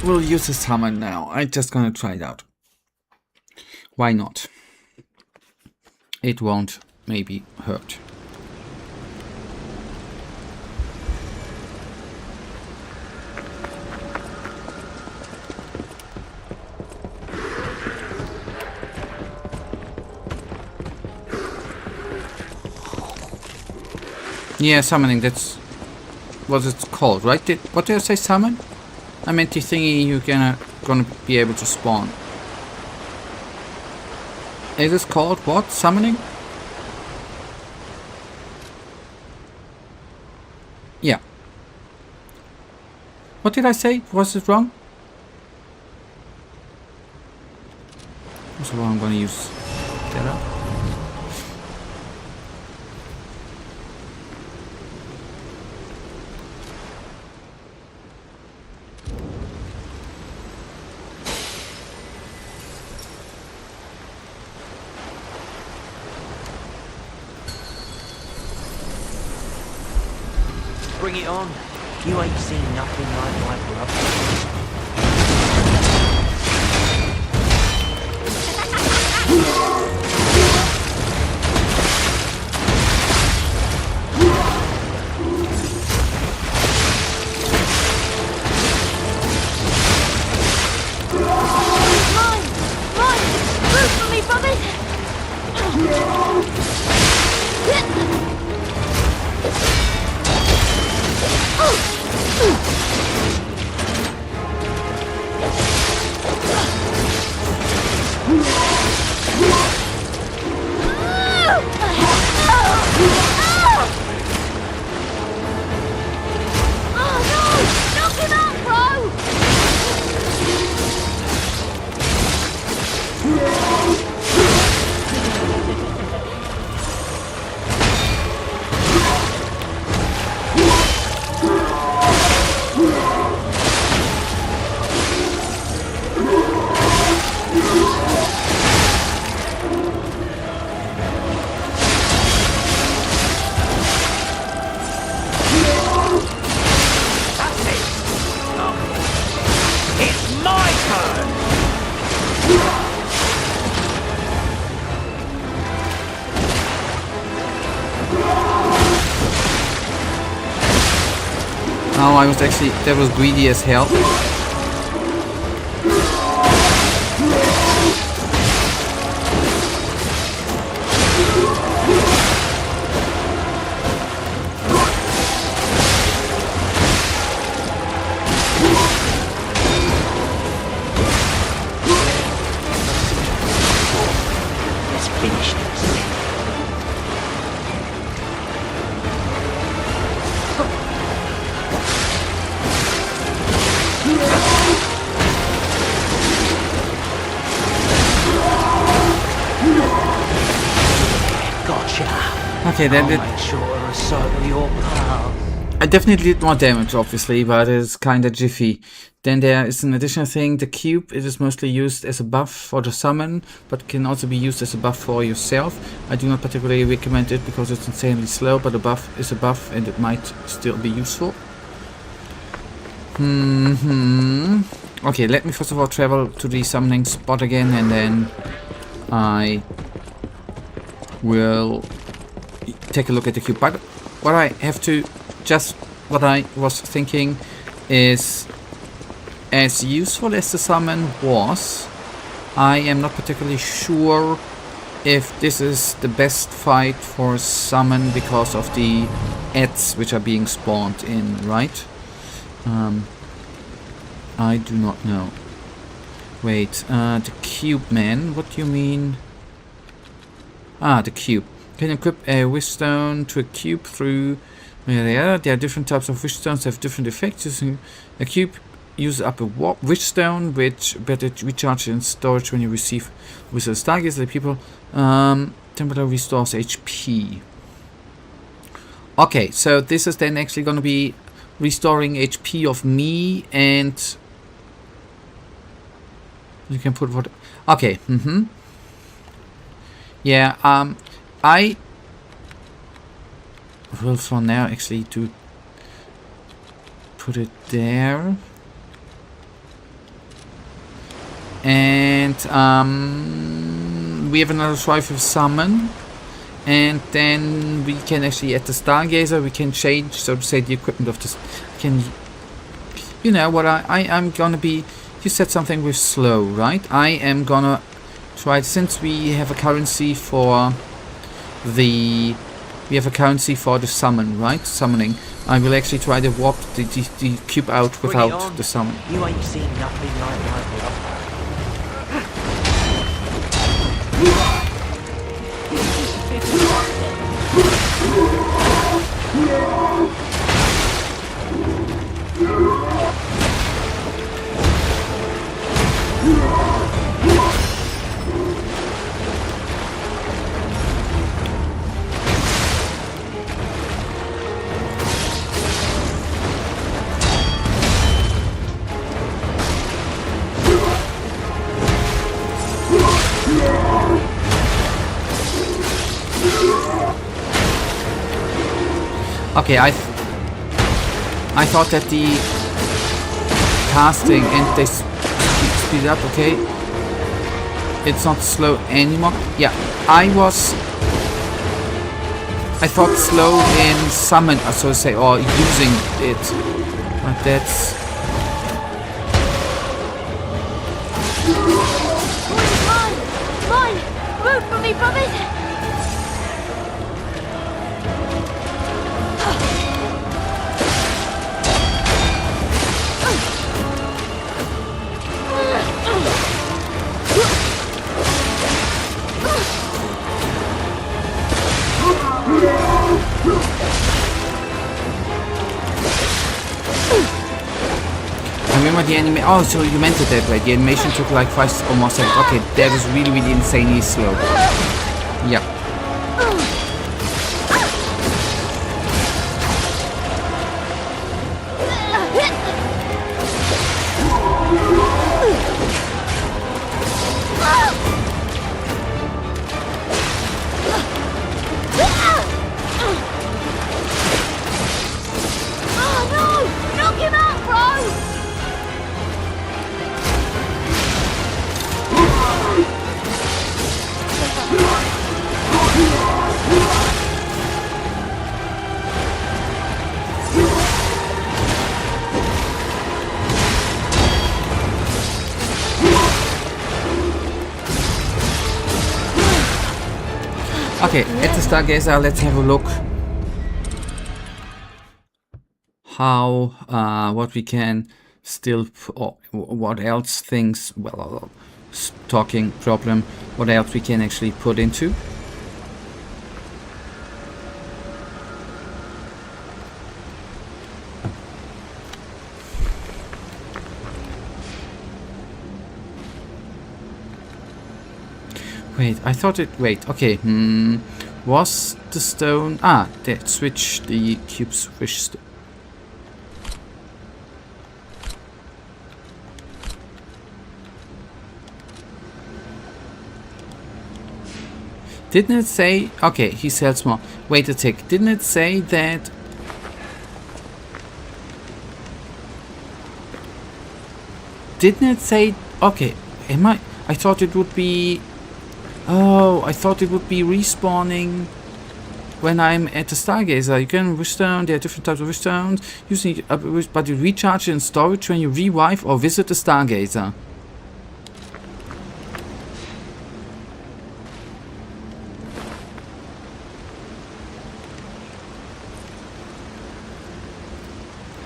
will use this hammer now. I'm just gonna try it out. Why not? It won't maybe hurt. Yeah, summoning, that's what it's called, right? What did I say, summon? I meant the thingy you're gonna be able to spawn. Is it called what? Summoning? Yeah. What did I say? Was it wrong? So I'm gonna use that. Bring it on. You ain't seen nothing like my brother. Oh, I was actually, that was greedy as hell. Let's finish this. Okay, then I'll make sure to recite your path. I definitely did more damage, obviously, but it's kind of jiffy. Then there is an additional thing, the cube. It is mostly used as a buff for the summon, but can also be used as a buff for yourself. I do not particularly recommend it because it's insanely slow, but a buff is a buff and it might still be useful. Okay, let me first of all travel to the summoning spot again, and then I will take a look at the cube. But what I have to, just what I was thinking is, as useful as the summon was, I am not particularly sure if this is the best fight for summon because of the ads which are being spawned in, right? I do not know. Wait, the cube man, what do you mean? Ah, the cube. Can equip a wish stone to a cube through... There are different types of wish stones that have different effects. Using a cube uses up a wish stone, which better recharge in storage when you receive with a stargazer. The people temporarily restores HP. Okay, so this is then actually going to be restoring HP of me, and you can put what... Okay, yeah, I will for now actually to put it there. And we have another try for summon. And then we can actually, at the stargazer, we can change, so to say, the equipment of this. Can, you know what, I'm gonna be... You said something with slow, right? I am gonna try, since we have a currency for the... We have a currency for the summon, right? Summoning. I will actually try to warp the cube out without the summon. You ain't seen nothing like that. Okay, I thought that the casting and they speed up, okay? It's not slow anymore. Yeah, I thought slow in summon, so to say, or using it. But that's... Mine! Move for me, brothers! Remember the anime? Oh, so you meant it that way. The animation took like 5 or more seconds. Okay, that was really, really insanely slow. Yeah. Oh no! Knock him out, bro! Okay, at the stargazer, let's have a look how what we can still, or what else things, well, talking problem, what else we can actually put into. Wait, I thought it... Wait, okay. Was the stone... Ah, that switch the cube's wish stone. Didn't it say... Okay, he sells more. Wait a tick. Didn't it say that... Didn't it say... Okay, am I... I thought it would be... Oh, I thought it would be respawning when I'm at the Stargazer. You can wish stone, there are different types of wish stones. Using, but you recharge it in storage when you revive or visit the Stargazer.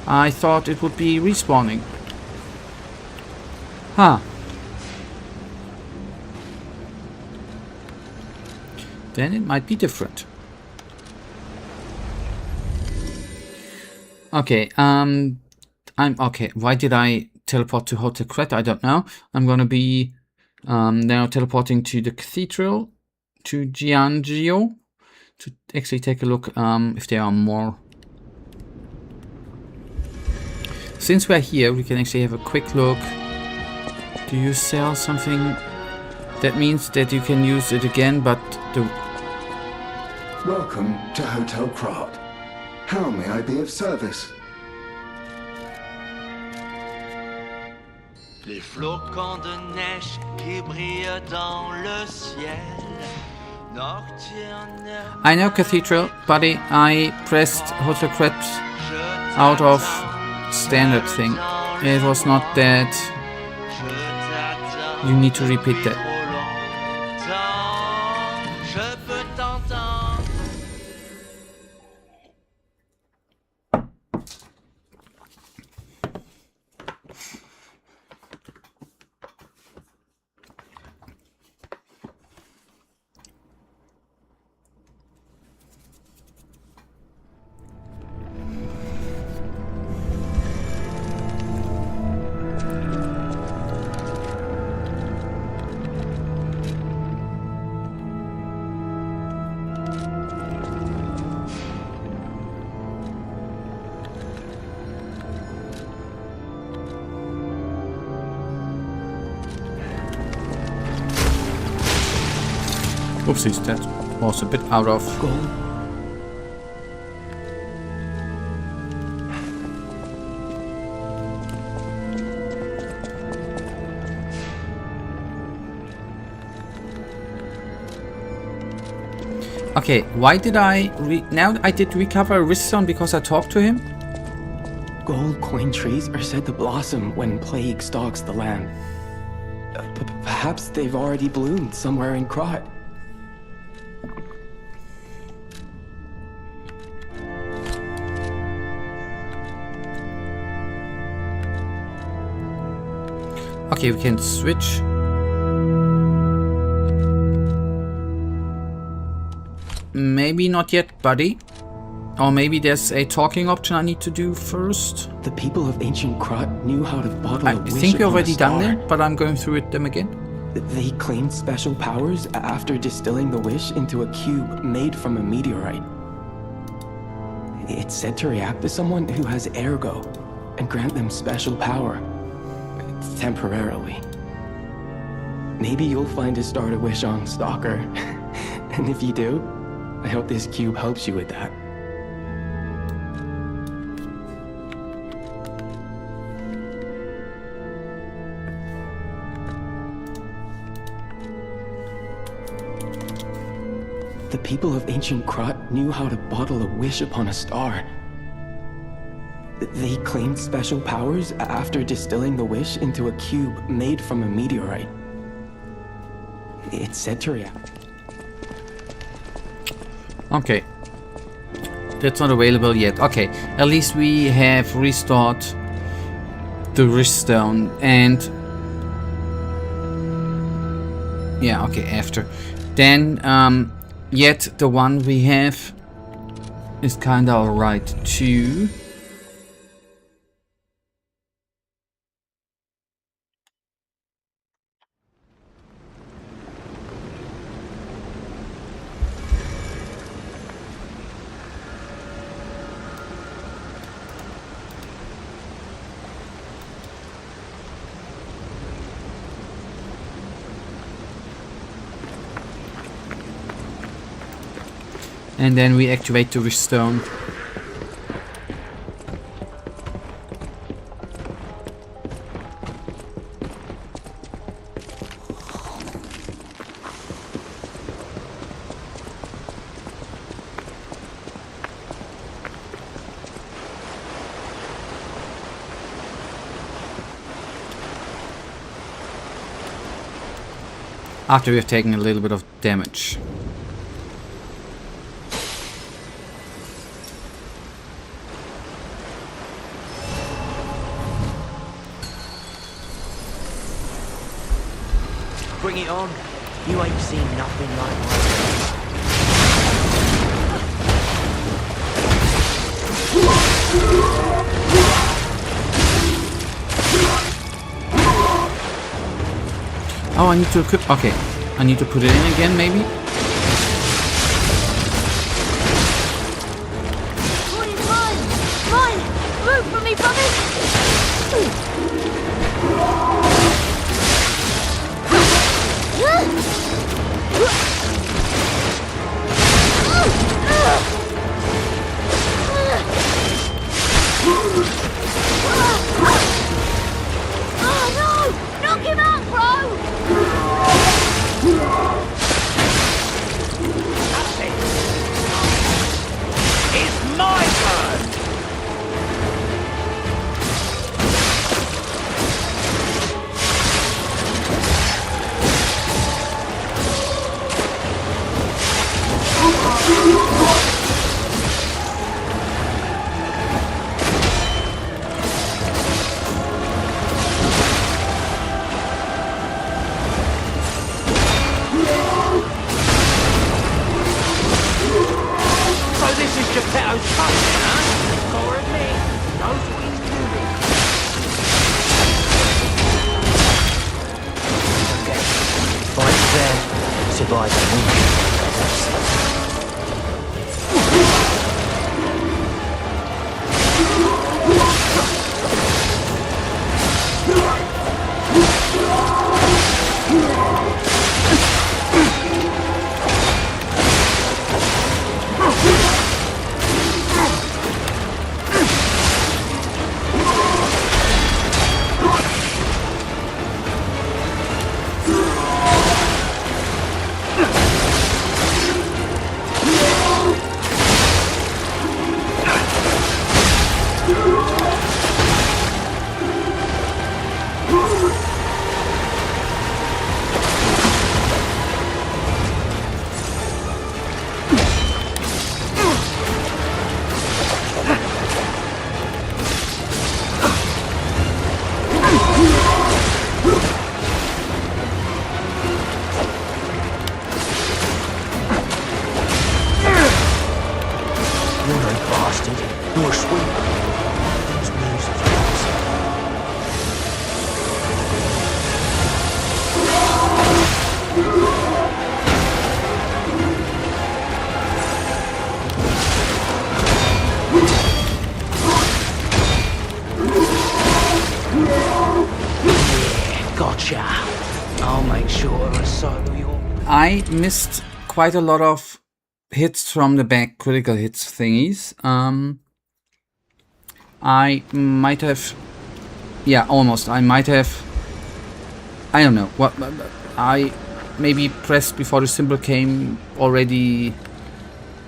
I thought it would be respawning. Huh. Then it might be different. Okay, I'm okay. Why did I teleport to Hotel Krat? I don't know. I'm gonna be now teleporting to the cathedral, to Giangio, to actually take a look if there are more. Since we're here, we can actually have a quick look. Do you sell something? That means that you can use it again, but the... Welcome to Hotel Krat. How may I be of service? Les flocons de neige qui brillent dans le ciel nocturne. I know Cathedral, buddy. I pressed Hotel Krat out of standard thing. It was not that. You need to repeat that. Je peux t'entendre. Oopsies, that was a bit out of... Okay, why did I... Now I did recover a wriststone because I talked to him? Gold coin trees are said to blossom when plague stalks the land. Perhaps they've already bloomed somewhere in Krat. Okay, we can switch. Maybe not yet, buddy. Or maybe there's a talking option I need to do first. The people of ancient Krat knew how to bottle I a wish think we upon a already done star. that, but I'm going through it them again. They claimed special powers after distilling the wish into a cube made from a meteorite. It's said to react to someone who has ergo and grant them special power. Temporarily. Maybe you'll find a star to wish on, Stalker. And if you do, I hope this cube helps you with that. The people of ancient Krat knew how to bottle a wish upon a star. They claimed special powers after distilling the wish into a cube made from a meteorite. It's said to react. Okay. That's not available yet. Okay, at least we have restored the wriststone and... Yeah, okay, after. Then, yet the one we have is kinda alright too. And then we activate the wish stone. After we have taken a little bit of damage. Bring it on. You ain't seen nothing like that. Oh, I need to equip. Okay, I need to put it in again, maybe. Mine! Move for me, brothers! Oh no! Knock him out, bro! That's it. It's my turn. So this is Geppetto's puppet, huh? Score of me. Knows what he's doing. Okay. Fight fair. Survive and win. You're sweet. It's news of yours. Yeah, gotcha. I'll make sure to solo your... I missed quite a lot of hits from the back, critical hits thingies. I might have, yeah, almost. I might have, I don't know what. I maybe pressed before the symbol came already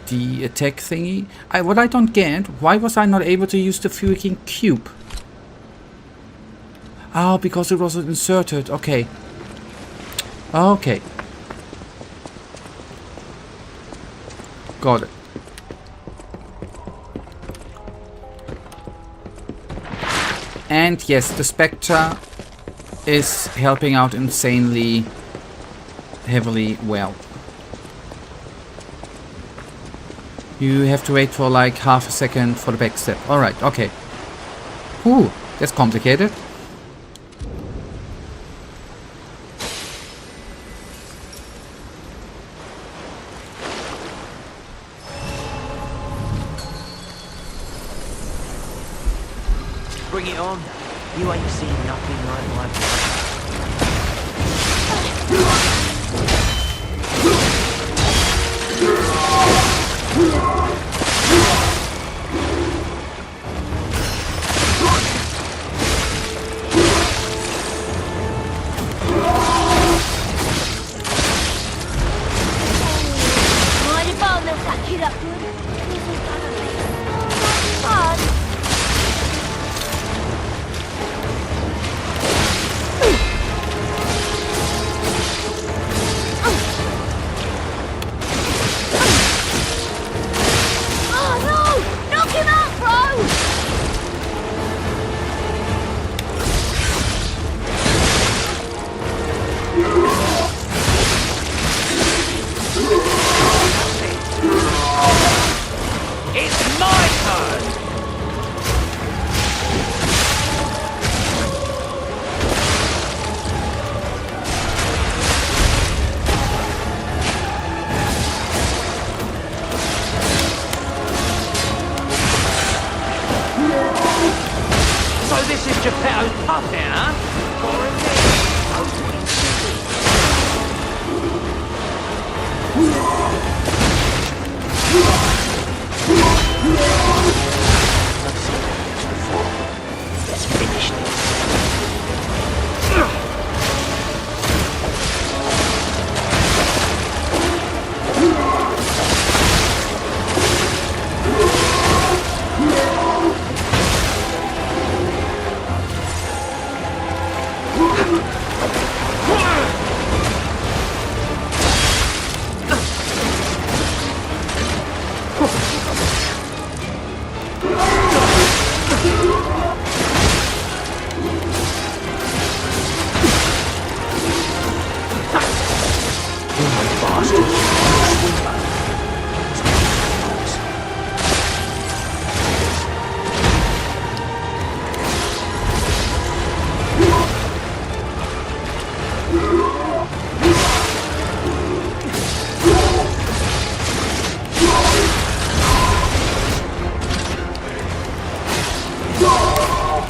the attack thingy. What I don't get, why was I not able to use the freaking cube? Oh, because it was inserted. Okay. Okay. Got it. And yes, the Spectre is helping out insanely heavily well. You have to wait for like half a second for the backstep. Alright, okay. Ooh, that's complicated. Bring it on. You ain't seen nothing like my blood. Geppetto's puppet, huh? Or a me? Most wings I've seen this before. Let's finish this.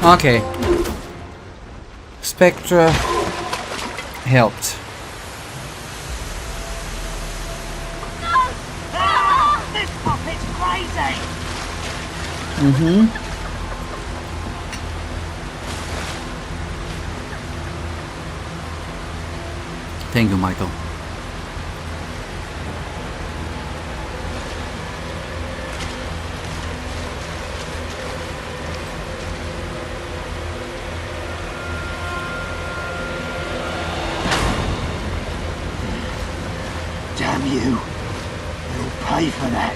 Okay. Spectre helped. This puppet's crazy! Thank you, Michael. Damn you. You'll pay for that.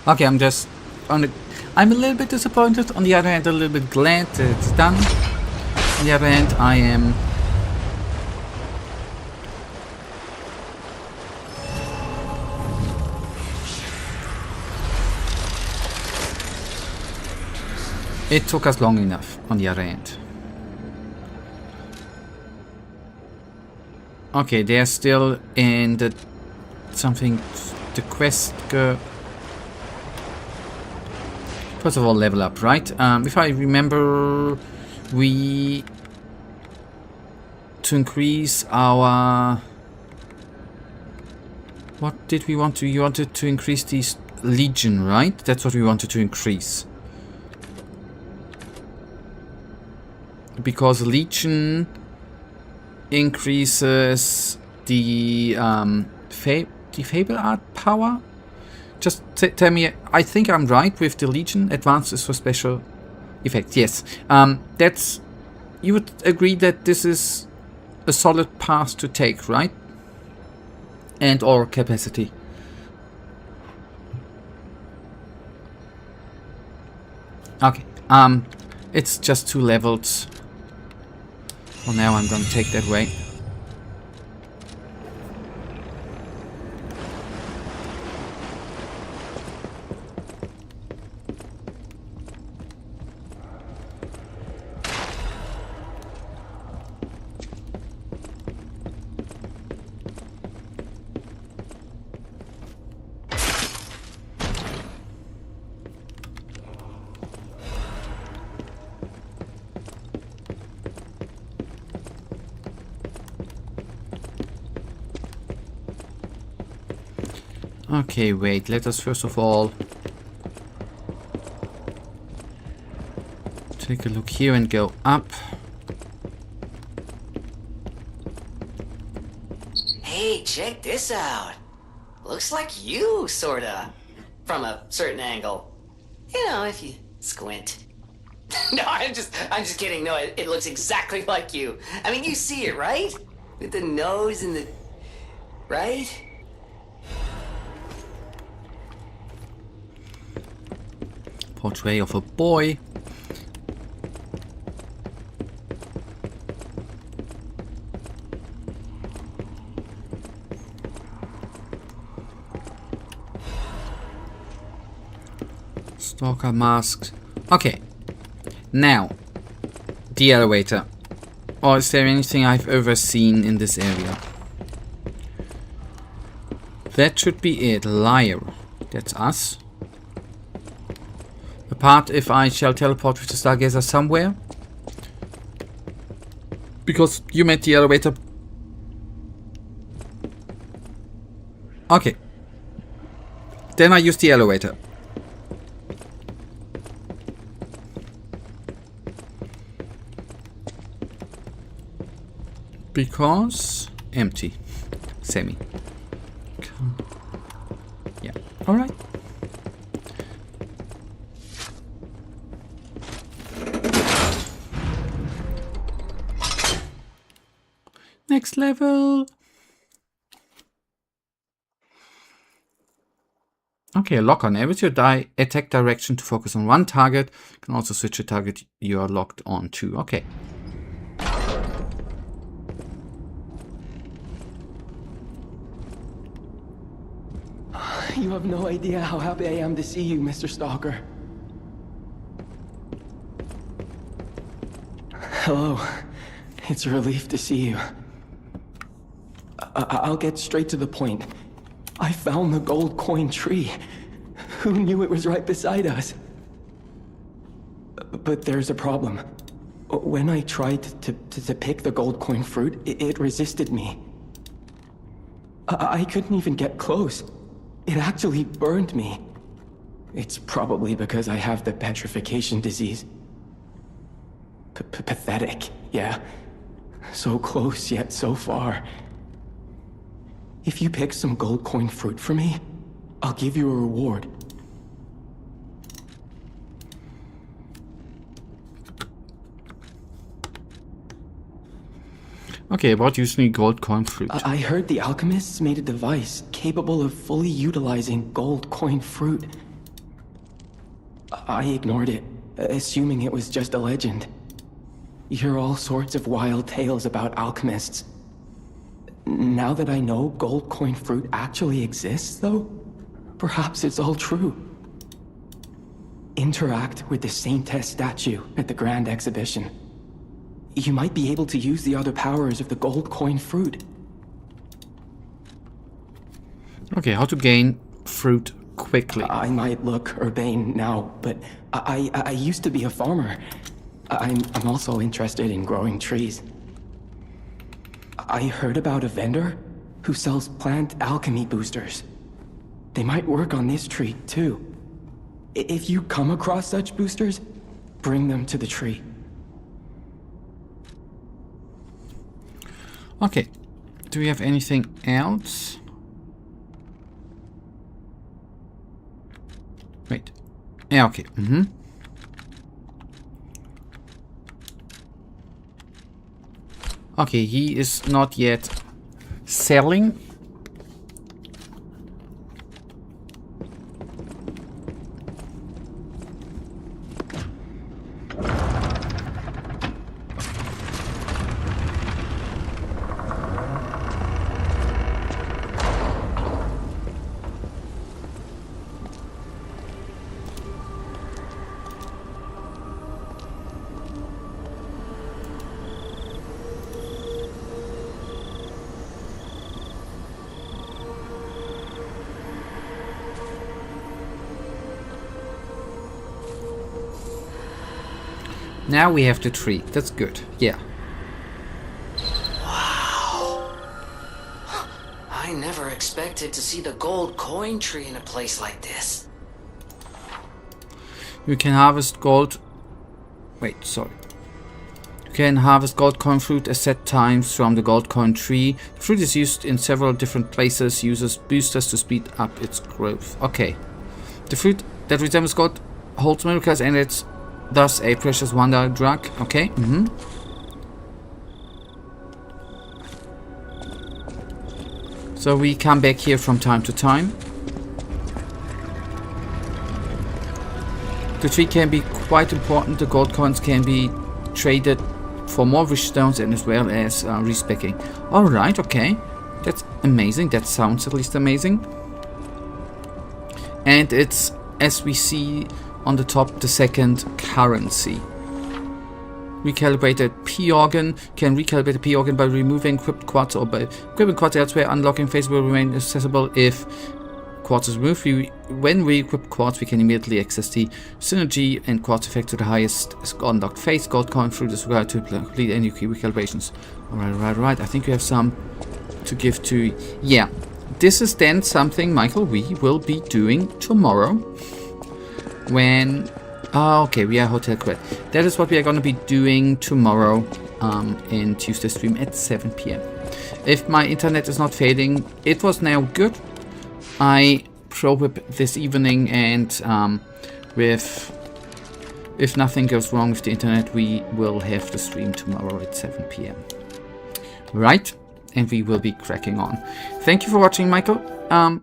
Okay, I'm just on the. I'm a little bit disappointed. On the other hand, a little bit glad that it's done. On the other hand, I am. It took us long enough. On the other hand. Okay, they're still in the something. The quest. First of all, level up, right? If I remember, to increase our. What did we want to? You wanted to increase these Legion, right? That's what we wanted to increase. Because Legion increases the Fable Art power. Just tell me, I think I'm right with the Legion. Advanced is for special effects. Yes, that's. You would agree that this is a solid path to take, right? And or capacity. Okay. It's just 2 levels. Well, now I'm gonna take that way. Okay, wait, let us first of all take a look here and go up. Hey, check this out. Looks like you, sorta. From a certain angle. You know, if you squint. No, I'm just kidding. No, it looks exactly like you. I mean, you see it, right? With the nose and the... Right? Portrait of a boy. Stalker masks. Okay. Now, the elevator. Or is there anything I've ever seen in this area? That should be it. Liar. That's us. part if I shall teleport with the Stargazer somewhere. Because you made the elevator. Okay. Then I use the elevator. Because empty. Semi. Yeah. Alright. Next level. Okay, lock on. With your attack direction to focus on one target. You can also switch the target you are locked on to. Okay. You have no idea how happy I am to see you, Mr. Stalker. Hello. It's a relief to see you. I'll get straight to the point. I found the gold coin tree. Who knew it was right beside us? But there's a problem. When I tried to pick the gold coin fruit, it resisted me. I couldn't even get close. It actually burned me. It's probably because I have the petrification disease. Pathetic, yeah. So close, yet so far. If you pick some gold coin fruit for me, I'll give you a reward. Okay, about using gold coin fruit. I heard the alchemists made a device capable of fully utilizing gold coin fruit. I ignored it, assuming it was just a legend. You hear all sorts of wild tales about alchemists. Now that I know gold coin fruit actually exists, though, perhaps it's all true. Interact with the Saintess statue at the Grand Exhibition. You might be able to use the other powers of the gold coin fruit. Okay, how to gain fruit quickly. I might look urbane now, but I used to be a farmer. I'm also interested in growing trees. I heard about a vendor who sells plant alchemy boosters. They might work on this tree, too. If you come across such boosters, bring them to the tree. Okay, do we have anything else? Wait. Yeah, okay. Okay, he is not yet selling. Now we have the tree. That's good. Yeah. Wow. I never expected to see the gold coin tree in a place like this. You can harvest gold. Wait, sorry. You can harvest gold coin fruit at set times from the gold coin tree. The fruit is used in several different places. Uses boosters to speed up its growth. Okay. The fruit that resembles gold holds miracles and it's thus a precious wonder drug. Okay. So we come back here from time to time. The tree can be quite important. The gold coins can be traded for more wish stones and as well as respecking. Alright, okay. That's amazing. That sounds at least amazing. And it's, as we see on the top, the second currency. Recalibrated P-organ. Can recalibrate the P-organ by removing equipped quads or by equipping quads elsewhere. Unlocking phase will remain accessible if quartz is removed, when we equip quartz, we can immediately access the synergy and quartz effect to the highest unlocked phase. Gold coin through this regard to complete any recalibrations. Alright. I think you have some to give to... Yeah. This is then something, Michael, we will be doing tomorrow. When... Oh, okay, we are Hotel Krat. That is what we are going to be doing tomorrow in Tuesday stream at 7 PM. If my internet is not fading, it was now good. I probe this evening, and if nothing goes wrong with the internet, we will have the stream tomorrow at 7 PM. Right? And we will be cracking on. Thank you for watching, Michael.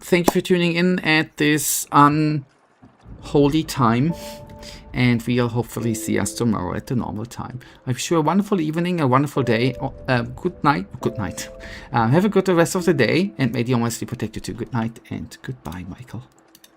Thank you for tuning in at this unholy time. And we'll hopefully see us tomorrow at the normal time. I wish you a wonderful evening, a wonderful day. Good night. Have a good rest of the day. And may the Almighty protect you too. Good night and goodbye, Michael.